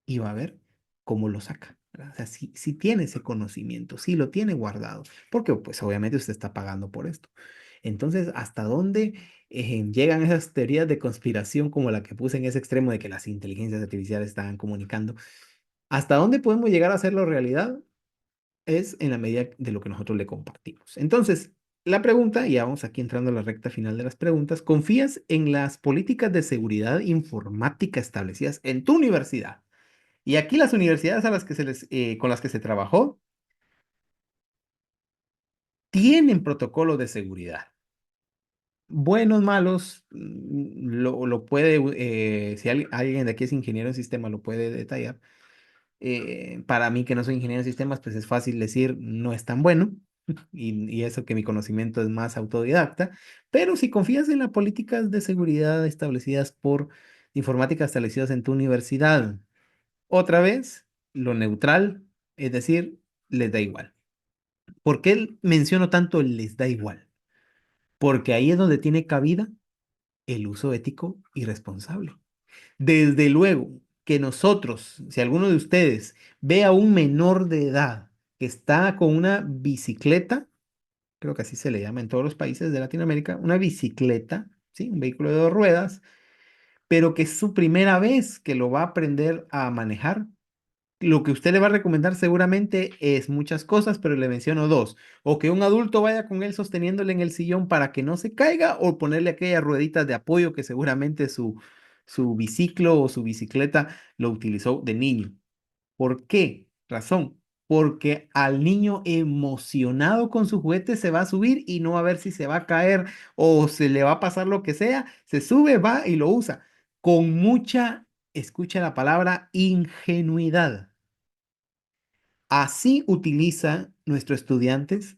y va a ver cómo lo saca. ¿Verdad? O sea, si tiene ese conocimiento, si lo tiene guardado, porque pues obviamente usted está pagando por esto. Entonces, ¿hasta dónde llegan esas teorías de conspiración como la que puse en ese extremo de que las inteligencias artificiales estaban comunicando? ¿Hasta dónde podemos llegar a hacerlo realidad? Es en la medida de lo que nosotros le compartimos. Entonces, la pregunta, y ya vamos aquí entrando a la recta final de las preguntas, ¿confías en las políticas de seguridad informática establecidas en tu universidad? Y aquí las universidades a las que con las que se trabajó tienen protocolos de seguridad. Buenos, malos, lo puede, si alguien de aquí es ingeniero en sistema, lo puede detallar. Para mí que no soy ingeniero en sistemas, pues es fácil decir no es tan bueno y eso que mi conocimiento es más autodidacta, pero si confías en las políticas de seguridad establecidas por informática establecidas en tu universidad, otra vez, lo neutral, es decir, les da igual. ¿Por qué menciono tanto el les da igual? Porque ahí es donde tiene cabida el uso ético y responsable. Desde luego que nosotros, si alguno de ustedes ve a un menor de edad que está con una bicicleta, creo que así se le llama en todos los países de Latinoamérica, una bicicleta, ¿sí? Un vehículo de dos ruedas, pero que es su primera vez que lo va a aprender a manejar. Lo que usted le va a recomendar seguramente es muchas cosas, pero le menciono dos. O que un adulto vaya con él sosteniéndole en el sillón para que no se caiga, o ponerle aquellas rueditas de apoyo que seguramente su biciclo o su bicicleta lo utilizó de niño. ¿Por qué? Razón. Porque al niño emocionado con su juguete se va a subir y no va a ver si se va a caer o se le va a pasar lo que sea. Se sube, va y lo usa. Con mucha, escucha la palabra, ingenuidad. Así utiliza nuestros estudiantes,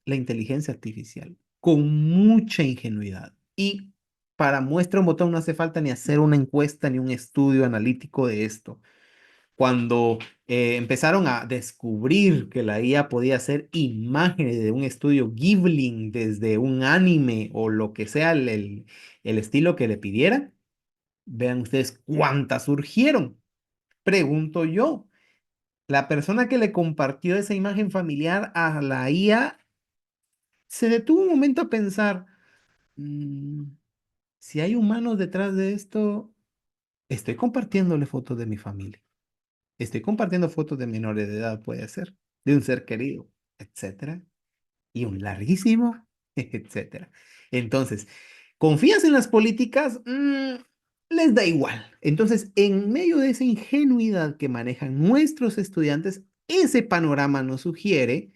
la inteligencia artificial, con mucha ingenuidad. Y para muestra un botón no hace falta ni hacer una encuesta ni un estudio analítico de esto. Cuando empezaron a descubrir que la IA podía hacer imágenes de un estudio Ghibli desde un anime o lo que sea el estilo que le pidiera, vean ustedes cuántas surgieron. Pregunto yo. La persona que le compartió esa imagen familiar a la IA se detuvo un momento a pensar, "Mm, si hay humanos detrás de esto, estoy compartiéndole fotos de mi familia, estoy compartiendo fotos de menores de edad, puede ser, de un ser querido, etcétera, y un larguísimo, etcétera. Entonces, ¿confías en las políticas? Les da igual. Entonces, en medio de esa ingenuidad que manejan nuestros estudiantes, ese panorama nos sugiere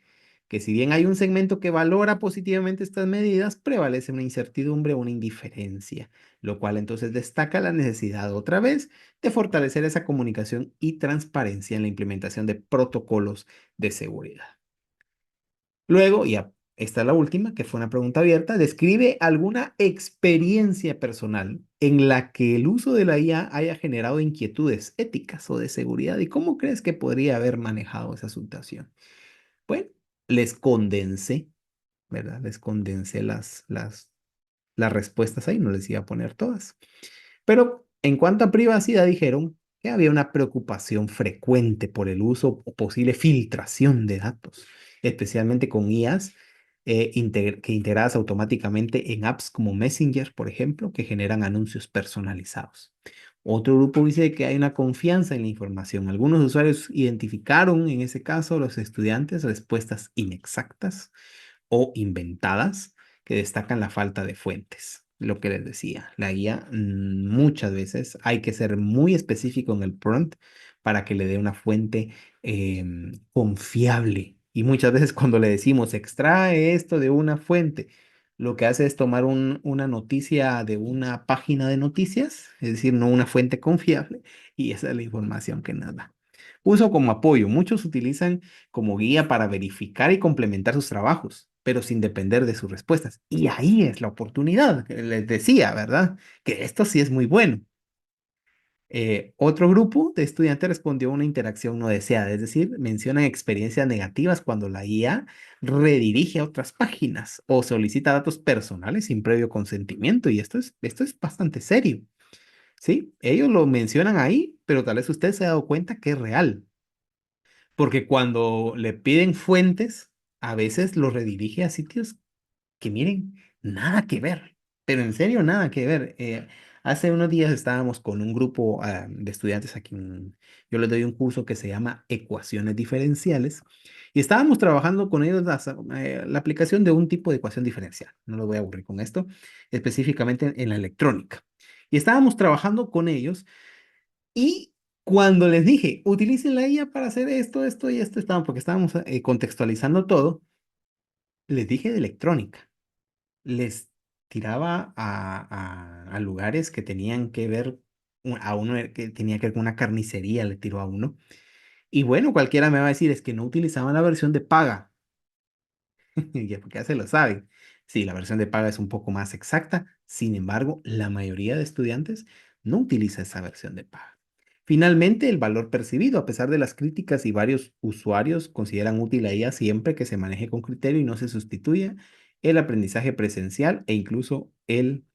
que si bien hay un segmento que valora positivamente estas medidas, prevalece una incertidumbre o una indiferencia, lo cual entonces destaca la necesidad otra vez de fortalecer esa comunicación y transparencia en la implementación de protocolos de seguridad. Luego, ya esta es la última, que fue una pregunta abierta, describe alguna experiencia personal en la que el uso de la IA haya generado inquietudes éticas o de seguridad y cómo crees que podría haber manejado esa situación. Bueno, les condensé, ¿verdad? Les condensé las respuestas ahí, no les iba a poner todas. Pero en cuanto a privacidad, dijeron que había una preocupación frecuente por el uso o posible filtración de datos, especialmente con IAs que integradas automáticamente en apps como Messenger, por ejemplo, que generan anuncios personalizados. Otro grupo dice que hay una confianza en la información. Algunos usuarios identificaron, en ese caso, los estudiantes, respuestas inexactas o inventadas que destacan la falta de fuentes. Lo que les decía, la guía muchas veces hay que ser muy específico en el prompt para que le dé una fuente confiable. Y muchas veces cuando le decimos extrae esto de una fuente, lo que hace es tomar una noticia de una página de noticias, es decir, no una fuente confiable, y esa es la información que nos da. Uso como apoyo. Muchos utilizan como guía para verificar y complementar sus trabajos, pero sin depender de sus respuestas. Y ahí es la oportunidad, que les decía, ¿verdad? Que esto sí es muy bueno. Otro grupo de estudiantes respondió a una interacción no deseada, es decir, mencionan experiencias negativas cuando la IA redirige a otras páginas o solicita datos personales sin previo consentimiento. Y esto es bastante serio, ¿sí? Ellos lo mencionan ahí, pero tal vez usted se ha dado cuenta que es real. Porque cuando le piden fuentes, a veces lo redirige a sitios que miren, nada que ver, pero en serio, nada que ver. Hace unos días estábamos con un grupo de estudiantes aquí. Yo les doy un curso que se llama Ecuaciones Diferenciales y estábamos trabajando con ellos la aplicación de un tipo de ecuación diferencial. No los voy a aburrir con esto, específicamente en la electrónica. Y estábamos trabajando con ellos y cuando les dije, utilicen la IA para hacer esto, esto y esto, porque estábamos contextualizando todo, les dije de electrónica. Les tiraba a lugares que tenían que ver, a uno que tenía que ver con una carnicería, le tiró a uno. Y bueno, cualquiera me va a decir, es que no utilizaban la versión de paga. Ya porque ya se lo saben. Sí, la versión de paga es un poco más exacta. Sin embargo, la mayoría de estudiantes no utiliza esa versión de paga. Finalmente, el valor percibido, a pesar de las críticas y varios usuarios consideran útil a ella siempre que se maneje con criterio y no se sustituya el aprendizaje presencial e incluso el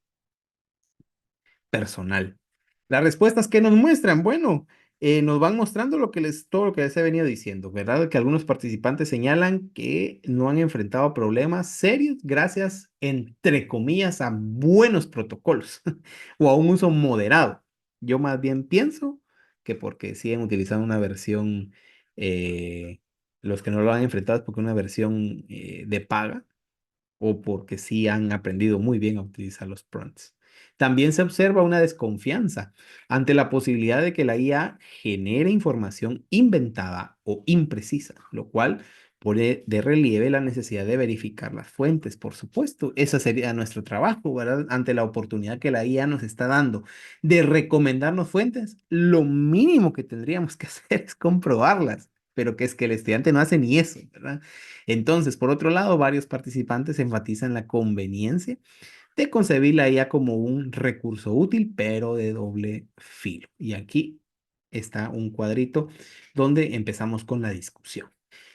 personal. Las respuestas que nos muestran, bueno, nos van mostrando todo lo que les he venido diciendo, ¿verdad? Que algunos participantes señalan que no han enfrentado problemas serios gracias, entre comillas, a buenos protocolos o a un uso moderado. Yo más bien pienso que porque siguen utilizando una versión, eh, los que no lo han enfrentado es porque una versión de paga o porque sí han aprendido muy bien a utilizar los prompts. También se observa una desconfianza ante la posibilidad de que la IA genere información inventada o imprecisa, lo cual pone de relieve la necesidad de verificar las fuentes, por supuesto. Ese sería nuestro trabajo, ¿verdad? Ante la oportunidad que la IA nos está dando de recomendarnos fuentes, lo mínimo que tendríamos que hacer es comprobarlas, pero que es que el estudiante no hace ni eso, ¿verdad? Entonces, por otro lado, varios participantes enfatizan la conveniencia de concebir la IA como un recurso útil, pero de doble filo. Y aquí está un cuadrito donde empezamos con la discusión.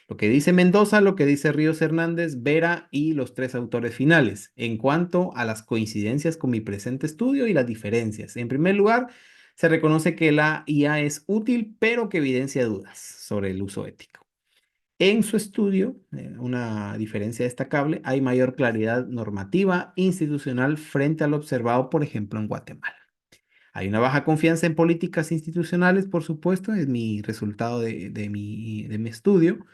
Lo que dice Mendoza, lo que dice Ríos Hernández, Vera y los tres autores finales en cuanto a las coincidencias con mi presente estudio y las diferencias. En primer lugar, se reconoce que la IA es útil, pero que evidencia dudas sobre el uso ético. En su estudio, una diferencia destacable, hay mayor claridad normativa institucional frente al observado, por ejemplo, en Guatemala. Hay una baja confianza en políticas institucionales, por supuesto, es mi resultado de mi estudio.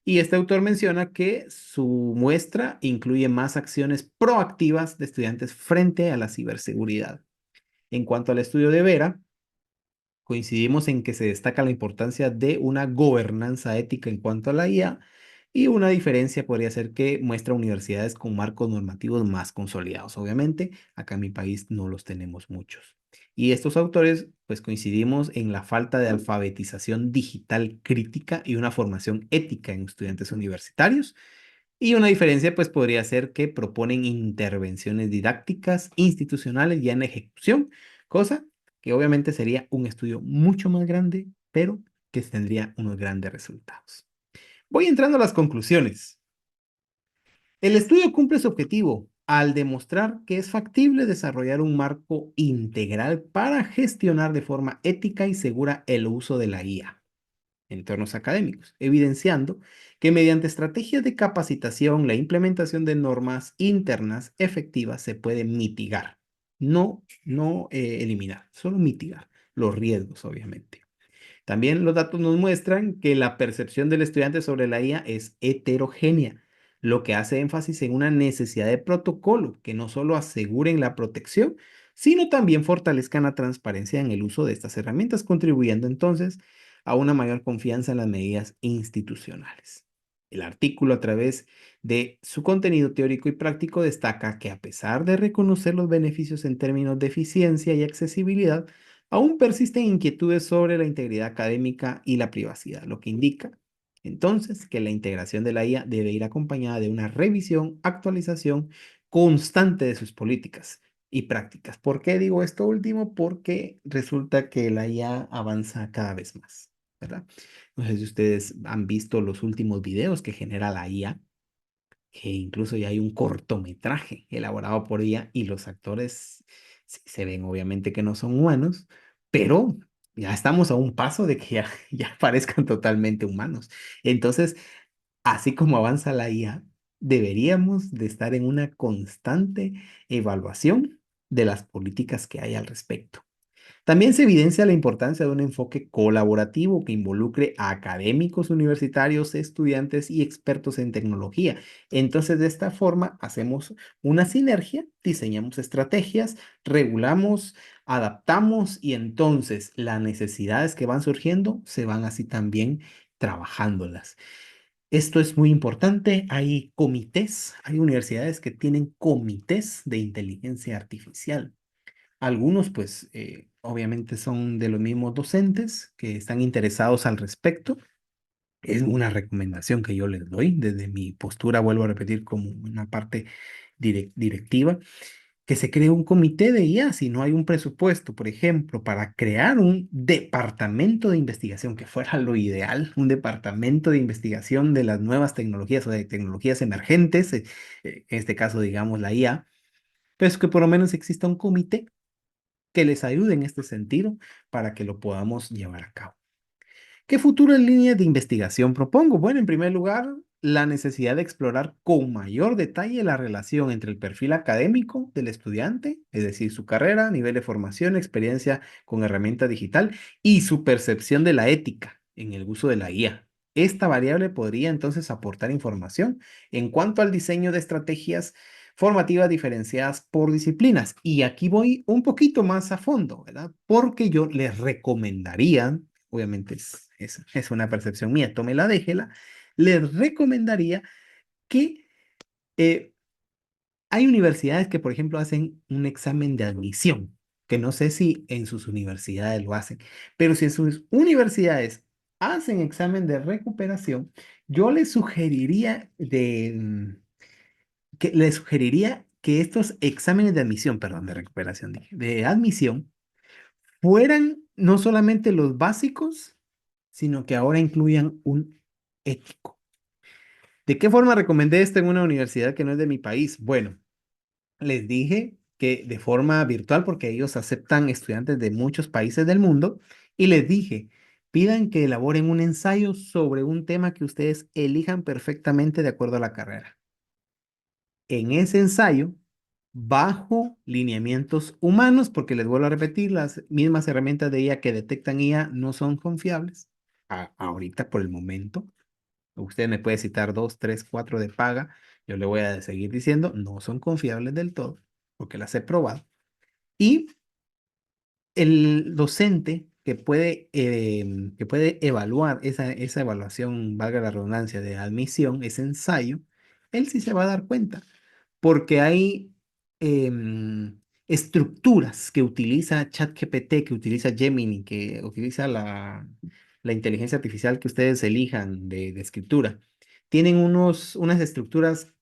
Y este autor menciona que su muestra incluye más acciones proactivas de estudiantes frente a la ciberseguridad. En cuanto al estudio de Vera, coincidimos en que se destaca la importancia de una gobernanza ética en cuanto a la IA y una diferencia podría ser que muestra universidades con marcos normativos más consolidados. Obviamente, acá en mi país no los tenemos muchos. Y estos autores, pues coincidimos en la falta de alfabetización digital crítica y una formación ética en estudiantes universitarios. Y una diferencia, pues podría ser que proponen intervenciones didácticas institucionales ya en ejecución, cosa que obviamente sería un estudio mucho más grande, pero que tendría unos grandes resultados. Voy entrando a las conclusiones. El estudio cumple su objetivo al demostrar que es factible desarrollar un marco integral para gestionar de forma ética y segura el uso de la IA en entornos académicos, evidenciando que mediante estrategias de capacitación, la implementación de normas internas efectivas se puede mitigar, no eliminar, solo mitigar los riesgos, obviamente. También los datos nos muestran que la percepción del estudiante sobre la IA es heterogénea. lo que hace énfasis en una necesidad de protocolo que no solo aseguren la protección, sino también fortalezcan la transparencia en el uso de estas herramientas, contribuyendo entonces a una mayor confianza en las medidas institucionales. El artículo, a través de su contenido teórico y práctico, destaca que a pesar de reconocer los beneficios en términos de eficiencia y accesibilidad, aún persisten inquietudes sobre la integridad académica y la privacidad, lo que indica entonces que la integración de la IA debe ir acompañada de una revisión, actualización constante de sus políticas y prácticas. ¿Por qué digo esto último? Porque resulta que la IA avanza cada vez más, ¿verdad? No sé si ustedes han visto los últimos videos que genera la IA, que incluso ya hay un cortometraje elaborado por ella y los actores sí se ven obviamente que no son humanos, pero ya estamos a un paso de que ya, ya parezcan totalmente humanos. Entonces, así como avanza la IA, deberíamos de estar en una constante evaluación de las políticas que hay al respecto. También se evidencia la importancia de un enfoque colaborativo que involucre a académicos universitarios, estudiantes y expertos en tecnología. Entonces, de esta forma, hacemos una sinergia, diseñamos estrategias, regulamos, adaptamos y entonces las necesidades que van surgiendo se van así también trabajándolas. Esto es muy importante. Hay comités, hay universidades que tienen comités de inteligencia artificial. Algunos, pues, obviamente son de los mismos docentes que están interesados al respecto. Es una recomendación que yo les doy desde mi postura, vuelvo a repetir, como una parte directiva, que se cree un comité de IA si no hay un presupuesto, por ejemplo, para crear un departamento de investigación, que fuera lo ideal, un departamento de investigación de las nuevas tecnologías o de tecnologías emergentes, en este caso, digamos, la IA, pues que por lo menos exista un comité que les ayude en este sentido para que lo podamos llevar a cabo. ¿Qué futuro en línea de investigación propongo? Bueno, en primer lugar, la necesidad de explorar con mayor detalle la relación entre el perfil académico del estudiante, es decir, su carrera, nivel de formación, experiencia con herramienta digital y su percepción de la ética en el uso de la IA. Esta variable podría entonces aportar información en cuanto al diseño de estrategias formativas diferenciadas por disciplinas. Y aquí voy un poquito más a fondo, ¿verdad? Porque yo les recomendaría, obviamente es una percepción mía, tómela, déjela, les recomendaría que eh, hay universidades que, por ejemplo, hacen un examen de admisión, que no sé si en sus universidades lo hacen, pero si en sus universidades hacen examen de recuperación, yo les sugeriría que estos exámenes de admisión, perdón, de recuperación, dije, de admisión, fueran no solamente los básicos, sino que ahora incluyan un ético. ¿De qué forma recomendé esto en una universidad que no es de mi país? Bueno, les dije que de forma virtual, porque ellos aceptan estudiantes de muchos países del mundo, y les dije, pidan que elaboren un ensayo sobre un tema que ustedes elijan perfectamente de acuerdo a la carrera. En ese ensayo, bajo lineamientos humanos, porque les vuelvo a repetir, las mismas herramientas de IA que detectan IA no son confiables, ahorita por el momento. Usted me puede citar dos, tres, cuatro de paga. Yo le voy a seguir diciendo, no son confiables del todo, porque las he probado. Y el docente que puede evaluar esa evaluación, valga la redundancia, de admisión, ese ensayo, él sí se va a dar cuenta, porque hay estructuras que utiliza ChatGPT, que utiliza Gemini, que utiliza la inteligencia artificial que ustedes elijan de escritura. Tienen unas estructuras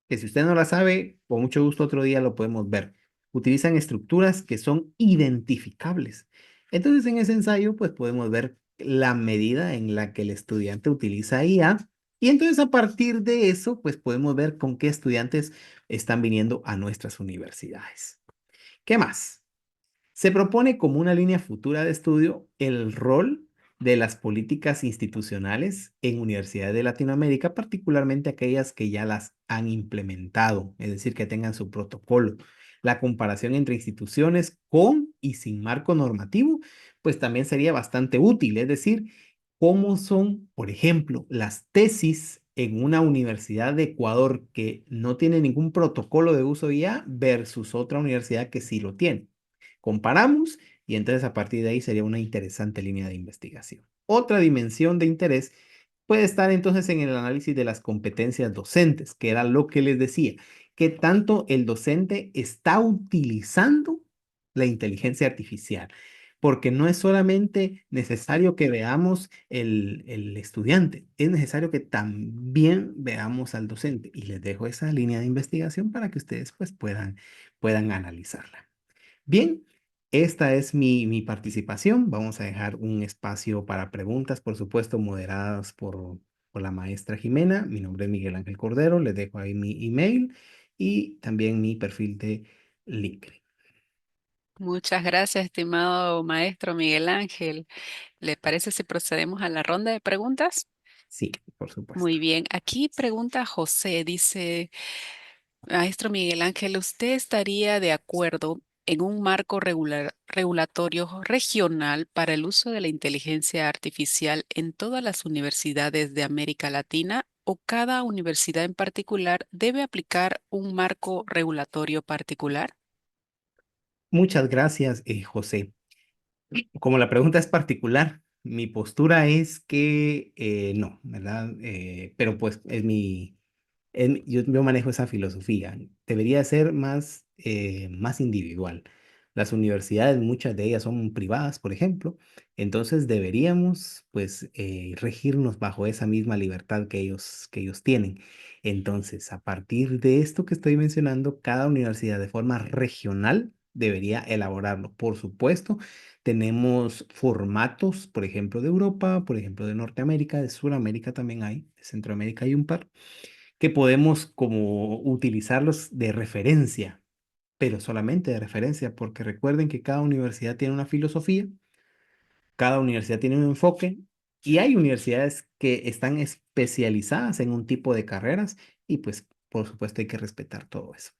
que si usted no la sabe, con mucho gusto otro día lo podemos ver. Utilizan estructuras que son identificables. Entonces, en ese ensayo, pues podemos ver la medida en la que el estudiante utiliza IA y entonces a partir de eso, pues podemos ver con qué estudiantes están viniendo a nuestras universidades. ¿Qué más? Se propone como una línea futura de estudio el rol de las políticas institucionales en universidades de Latinoamérica, particularmente aquellas que ya las han implementado, es decir, que tengan su protocolo. La comparación entre instituciones con y sin marco normativo, pues también sería bastante útil, es decir, cómo son, por ejemplo, las tesis en una universidad de Ecuador que no tiene ningún protocolo de uso de IA versus otra universidad que sí lo tiene? Comparamos y entonces a partir de ahí sería una interesante línea de investigación. Otra dimensión de interés puede estar entonces en el análisis de las competencias docentes, que era lo que les decía, que tanto el docente está utilizando la inteligencia artificial, porque no es solamente necesario que veamos el estudiante, es necesario que también veamos al docente. Y les dejo esa línea de investigación para que ustedes pues puedan analizarla. Bien, esta es mi participación. Vamos a dejar un espacio para preguntas, por supuesto, moderadas por la maestra Jimena. Mi nombre es Miguel Ángel Cordero. Les dejo ahí mi email y también mi perfil de LinkedIn. Muchas gracias, estimado maestro Miguel Ángel. ¿Le parece si procedemos a la ronda de preguntas? Sí, por Muy supuesto. bien. Aquí pregunta José, dice, maestro Miguel Ángel, ¿usted estaría de acuerdo en un marco regulatorio regional para el uso de la inteligencia artificial en todas las universidades de América Latina o cada universidad en particular debe aplicar un marco regulatorio particular? Muchas gracias, José. Como la pregunta es particular, mi postura es que no, ¿verdad? Pero pues yo manejo esa filosofía. Debería ser más individual. Las universidades, muchas de ellas son privadas, por ejemplo, entonces deberíamos pues regirnos bajo esa misma libertad que ellos tienen. Entonces, a partir de esto que estoy mencionando, cada universidad de forma regional debería elaborarlo. Por supuesto, tenemos formatos, por ejemplo, de Europa, por ejemplo, de Norteamérica, de Sudamérica también hay, de Centroamérica hay un par, que podemos como utilizarlos de referencia, pero solamente de referencia, porque recuerden que cada universidad tiene una filosofía, cada universidad tiene un enfoque y hay universidades que están especializadas en un tipo de carreras y pues por supuesto hay que respetar todo eso.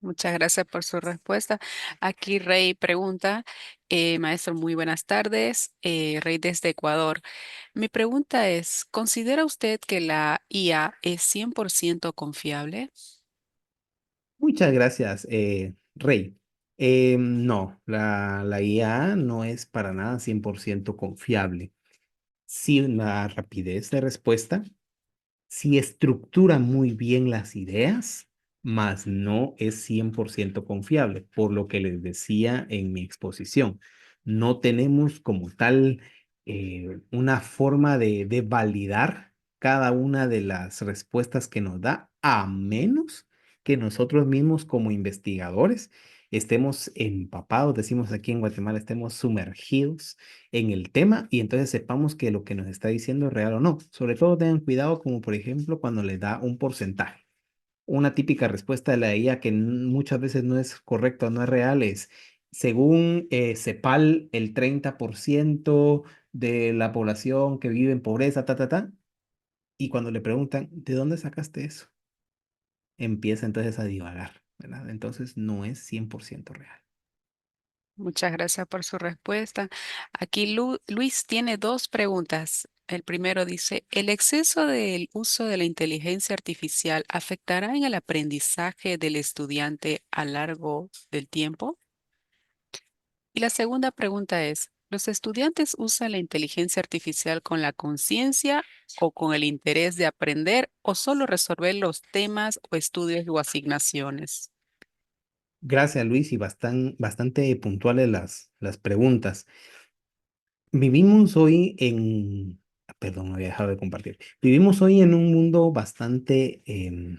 Muchas gracias por su respuesta. Aquí Rey pregunta, maestro, muy buenas tardes. Rey desde Ecuador. Mi pregunta es, ¿considera usted que la IA es 100% confiable? Muchas gracias, Rey. No, la IA no es para nada 100% confiable. Sí, la rapidez de respuesta, sí estructura muy bien las ideas, mas no es 100% confiable, por lo que les decía en mi exposición. No tenemos como tal una forma de validar cada una de las respuestas que nos da, a menos que nosotros mismos como investigadores estemos empapados, decimos aquí en Guatemala, estemos sumergidos en el tema y entonces sepamos que lo que nos está diciendo es real o no. Sobre todo tengan cuidado como por ejemplo cuando le da un porcentaje. Una típica respuesta de la IA que muchas veces no es correcta o no es real es, según CEPAL, el 30% de la población que vive en pobreza, ta, ta, ta. Y cuando le preguntan, ¿de dónde sacaste eso? Empieza entonces a divagar, ¿verdad? Entonces no es 100% real. Muchas gracias por su respuesta. Aquí Luis tiene dos preguntas. El primero dice, ¿el exceso del uso de la inteligencia artificial afectará en el aprendizaje del estudiante a largo del tiempo? Y la segunda pregunta es, ¿los estudiantes usan la inteligencia artificial con la conciencia o con el interés de aprender o solo resolver los temas o estudios o asignaciones? Gracias, Luis, y bastante puntuales las preguntas. Vivimos hoy perdón, me había dejado de compartir. Vivimos hoy en un mundo bastante, em,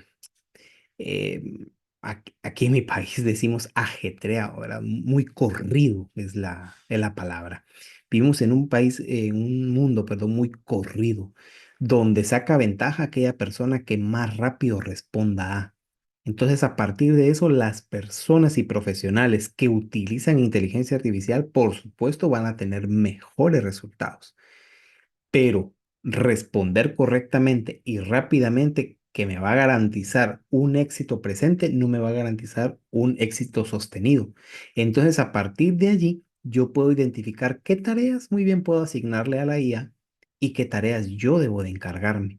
aquí en mi país decimos ajetreado, ¿verdad? Muy corrido es la palabra. Vivimos en un país, en un mundo, perdón, muy corrido, donde saca ventaja aquella persona que más rápido responda a. Entonces, a partir de eso, las personas y profesionales que utilizan inteligencia artificial, por supuesto, van a tener mejores resultados, pero responder correctamente y rápidamente que me va a garantizar un éxito presente, no me va a garantizar un éxito sostenido. Entonces, a partir de allí, yo puedo identificar qué tareas muy bien puedo asignarle a la IA y qué tareas yo debo de encargarme.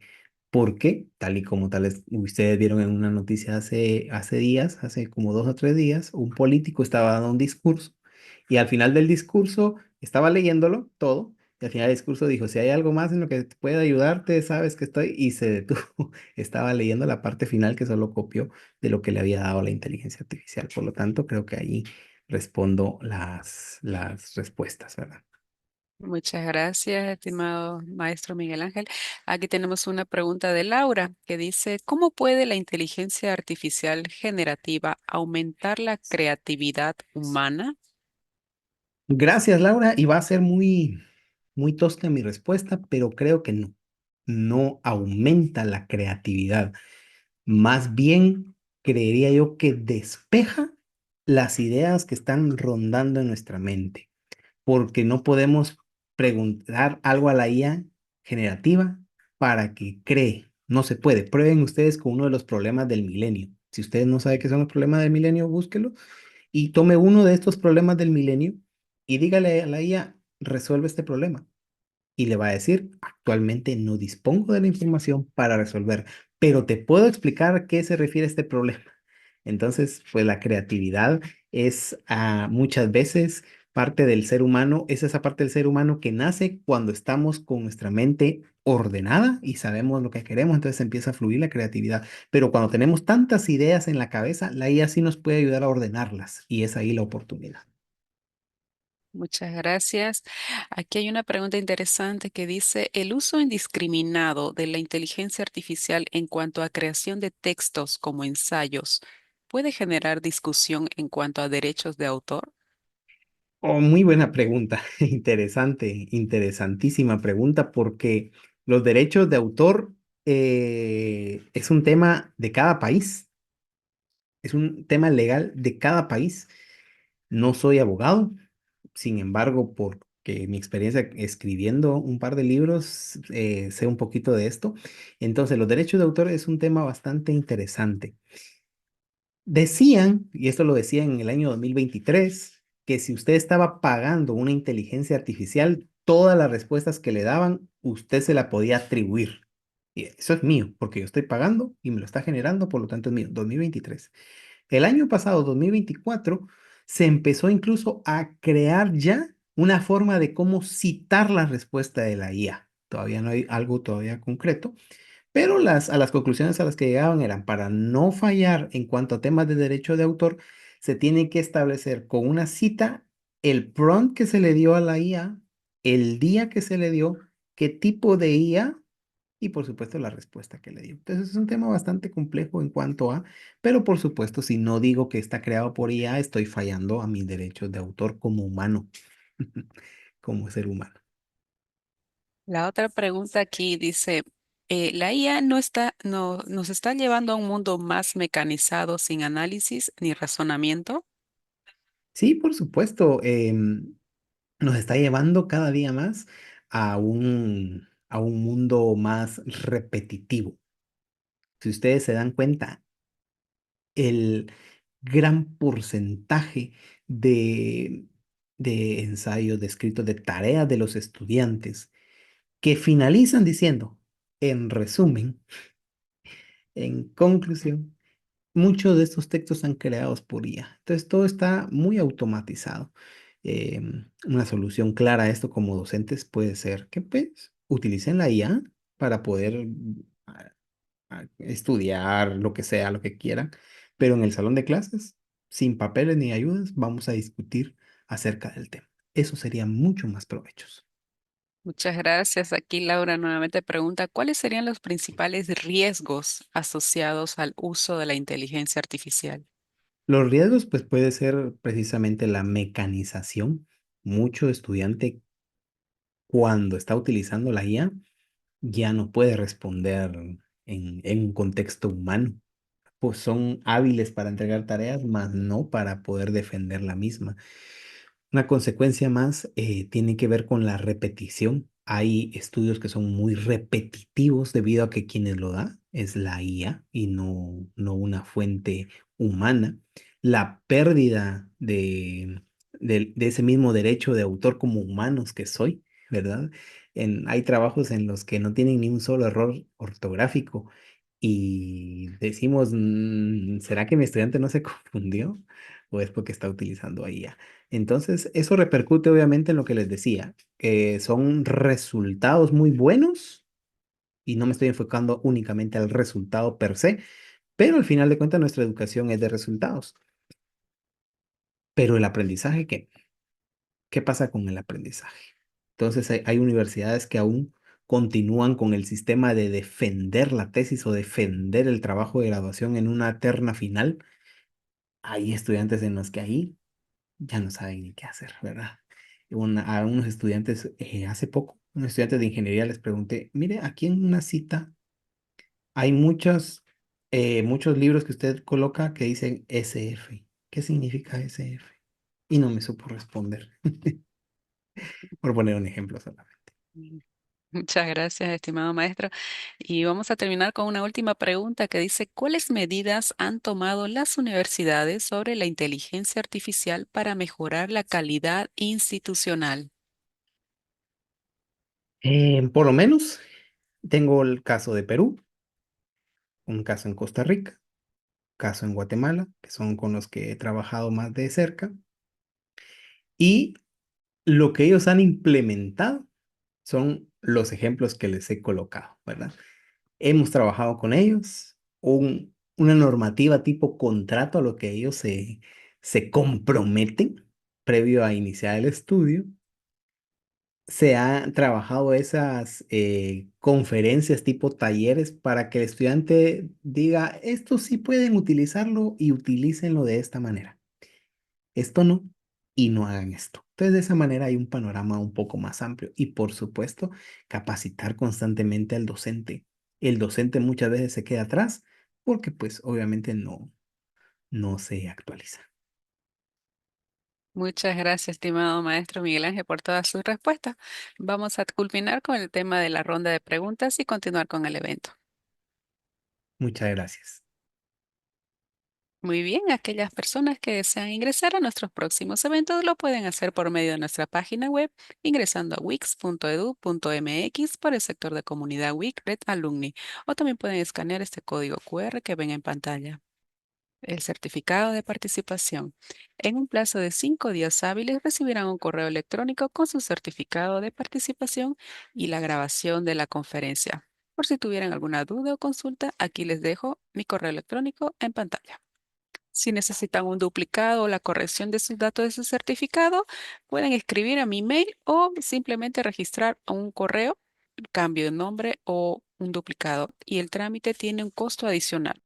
Porque, tal y como tales ustedes vieron en una noticia hace días, hace como 2 o 3 días, un político estaba dando un discurso y al final del discurso estaba leyéndolo todo y al final del discurso dijo, si hay algo más en lo que pueda ayudarte, sabes que estoy, y se detuvo. Estaba leyendo la parte final que solo copió de lo que le había dado la inteligencia artificial. Por lo tanto, creo que ahí respondo las respuestas, ¿verdad? Muchas gracias, estimado maestro Miguel Ángel. Aquí tenemos una pregunta de Laura que dice, ¿cómo puede la inteligencia artificial generativa aumentar la creatividad humana? Gracias, Laura. Y va a ser muy tosca mi respuesta, pero creo que no. No aumenta la creatividad. Más bien, creería yo que despeja las ideas que están rondando en nuestra mente, porque no podemos preguntar algo a la IA generativa para que cree. No se puede. Prueben ustedes con uno de los problemas del milenio. Si ustedes no saben qué son los problemas del milenio, búsquelo y tome uno de estos problemas del milenio y dígale a la IA, resuelve este problema. Y le va a decir, actualmente no dispongo de la información para resolver, pero te puedo explicar a qué se refiere este problema. Entonces, pues la creatividad es muchas veces parte del ser humano, es esa parte del ser humano que nace cuando estamos con nuestra mente ordenada y sabemos lo que queremos, entonces empieza a fluir la creatividad. Pero cuando tenemos tantas ideas en la cabeza, la IA sí nos puede ayudar a ordenarlas y es ahí la oportunidad. Muchas gracias. Aquí hay una pregunta interesante que dice, ¿el uso indiscriminado de la inteligencia artificial en cuanto a creación de textos como ensayos puede generar discusión en cuanto a derechos de autor? Oh, muy buena pregunta, interesante, interesantísima pregunta, porque los derechos de autor es un tema de cada país, es un tema legal de cada país. No soy abogado, sin embargo, porque mi experiencia escribiendo un par de libros, sé un poquito de esto. Entonces, los derechos de autor es un tema bastante interesante. Decían, y esto lo decían en el año 2023, que si usted estaba pagando una inteligencia artificial, todas las respuestas que le daban, usted se la podía atribuir. Y eso es mío, porque yo estoy pagando y me lo está generando, por lo tanto es mío. 2023. El año pasado, 2024, se empezó incluso a crear ya una forma de cómo citar la respuesta de la IA. Todavía no hay algo todavía concreto, pero a las conclusiones a las que llegaban eran para no fallar en cuanto a temas de derecho de autor, se tiene que establecer con una cita el prompt que se le dio a la IA, el día que se le dio, qué tipo de IA y por supuesto la respuesta que le dio. Entonces es un tema bastante complejo en cuanto a, pero por supuesto si no digo que está creado por IA, estoy fallando a mis derechos de autor como humano, como ser humano. La otra pregunta aquí dice, ¿la IA nos está llevando a un mundo más mecanizado sin análisis ni razonamiento? Sí, por supuesto. Nos está llevando cada día más a un mundo más repetitivo. Si ustedes se dan cuenta, el gran porcentaje de, de ensayos, de escritos, de tareas de los estudiantes que finalizan diciendo, en resumen, en conclusión, muchos de estos textos están creados por IA. Entonces, todo está muy automatizado. Una solución clara a esto como docentes puede ser que pues, utilicen la IA para poder estudiar lo que sea, lo que quieran, pero en el salón de clases, sin papeles ni ayudas, vamos a discutir acerca del tema. Eso sería mucho más provechoso. Muchas gracias. Aquí Laura nuevamente pregunta, ¿cuáles serían los principales riesgos asociados al uso de la inteligencia artificial? Los riesgos, pues puede ser precisamente la mecanización. Mucho estudiante cuando está utilizando la IA ya no puede responder en un contexto humano. Pues son hábiles para entregar tareas, mas no para poder defender la misma. Una consecuencia más tiene que ver con la repetición. Hay estudios que son muy repetitivos debido a que quienes lo da es la IA y no una fuente humana. La pérdida de ese mismo derecho de autor como humanos que soy. ¿verdad? Hay trabajos en los que no tienen ni un solo error ortográfico y decimos, ¿será que mi estudiante no se confundió? ¿O es porque está utilizando IA? Entonces, eso repercute obviamente en lo que les decía, que son resultados muy buenos y no me estoy enfocando únicamente al resultado per se, pero al final de cuentas nuestra educación es de resultados. Pero el aprendizaje, ¿qué pasa con el aprendizaje? Entonces hay universidades que aún continúan con el sistema de defender la tesis o defender el trabajo de graduación en una terna final. Hay estudiantes en los que ahí ya no saben ni qué hacer, ¿verdad? A unos estudiantes, hace poco, unos estudiantes de ingeniería les pregunté, mire, aquí en una cita hay muchos libros que usted coloca que dicen SF. ¿Qué significa SF? Y no me supo responder, por poner un ejemplo solamente. Mm. Muchas gracias, estimado maestro. Y vamos a terminar con una última pregunta que dice, ¿cuáles medidas han tomado las universidades sobre la inteligencia artificial para mejorar la calidad institucional? Por lo menos tengo el caso de Perú, un caso en Costa Rica, caso en Guatemala, que son con los que he trabajado más de cerca, y lo que ellos han implementado son los ejemplos que les he colocado, ¿verdad? Hemos trabajado con ellos, una normativa tipo contrato a lo que ellos se comprometen previo a iniciar el estudio. Se han trabajado esas conferencias tipo talleres para que el estudiante diga, esto sí pueden utilizarlo y utilícenlo de esta manera. Esto no, y no hagan esto. Entonces, de esa manera hay un panorama un poco más amplio y, por supuesto, capacitar constantemente al docente. El docente muchas veces se queda atrás porque, pues, obviamente no se actualiza. Muchas gracias, estimado maestro Miguel Ángel, por todas sus respuestas. Vamos a culminar con el tema de la ronda de preguntas y continuar con el evento. Muchas gracias. Muy bien, aquellas personas que desean ingresar a nuestros próximos eventos lo pueden hacer por medio de nuestra página web ingresando a wix.edu.mx por el sector de comunidad Wix Red Alumni o también pueden escanear este código QR que ven en pantalla. El certificado de participación. En un plazo de 5 días hábiles recibirán un correo electrónico con su certificado de participación y la grabación de la conferencia. Por si tuvieran alguna duda o consulta, aquí les dejo mi correo electrónico en pantalla. Si necesitan un duplicado o la corrección de sus datos de su certificado, pueden escribir a mi mail o simplemente registrar un correo, cambio de nombre o un duplicado. Y el trámite tiene un costo adicional.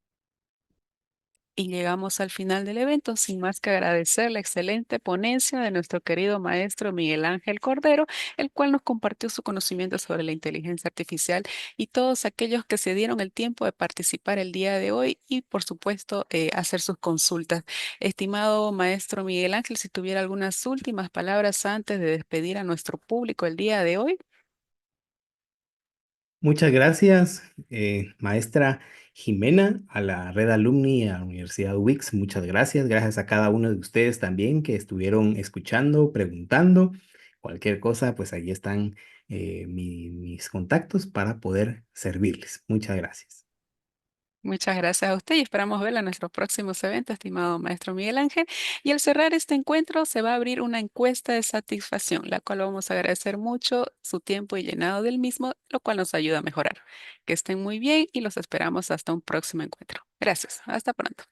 Y llegamos al final del evento, sin más que agradecer la excelente ponencia de nuestro querido maestro Miguel Ángel Cordero, el cual nos compartió su conocimiento sobre la inteligencia artificial y todos aquellos que se dieron el tiempo de participar el día de hoy y, por supuesto, hacer sus consultas. Estimado maestro Miguel Ángel, si tuviera algunas últimas palabras antes de despedir a nuestro público el día de hoy. Muchas gracias, maestra Jimena, a la red alumni, a la Universidad Wix. Muchas gracias. Gracias a cada uno de ustedes también que estuvieron escuchando, preguntando. Cualquier cosa, pues ahí están mis contactos para poder servirles. Muchas gracias. Muchas gracias a usted y esperamos verla en nuestros próximos eventos, estimado maestro Miguel Ángel. Y al cerrar este encuentro se va a abrir una encuesta de satisfacción, la cual vamos a agradecer mucho su tiempo y llenado del mismo, lo cual nos ayuda a mejorar. Que estén muy bien y los esperamos hasta un próximo encuentro. Gracias. Hasta pronto.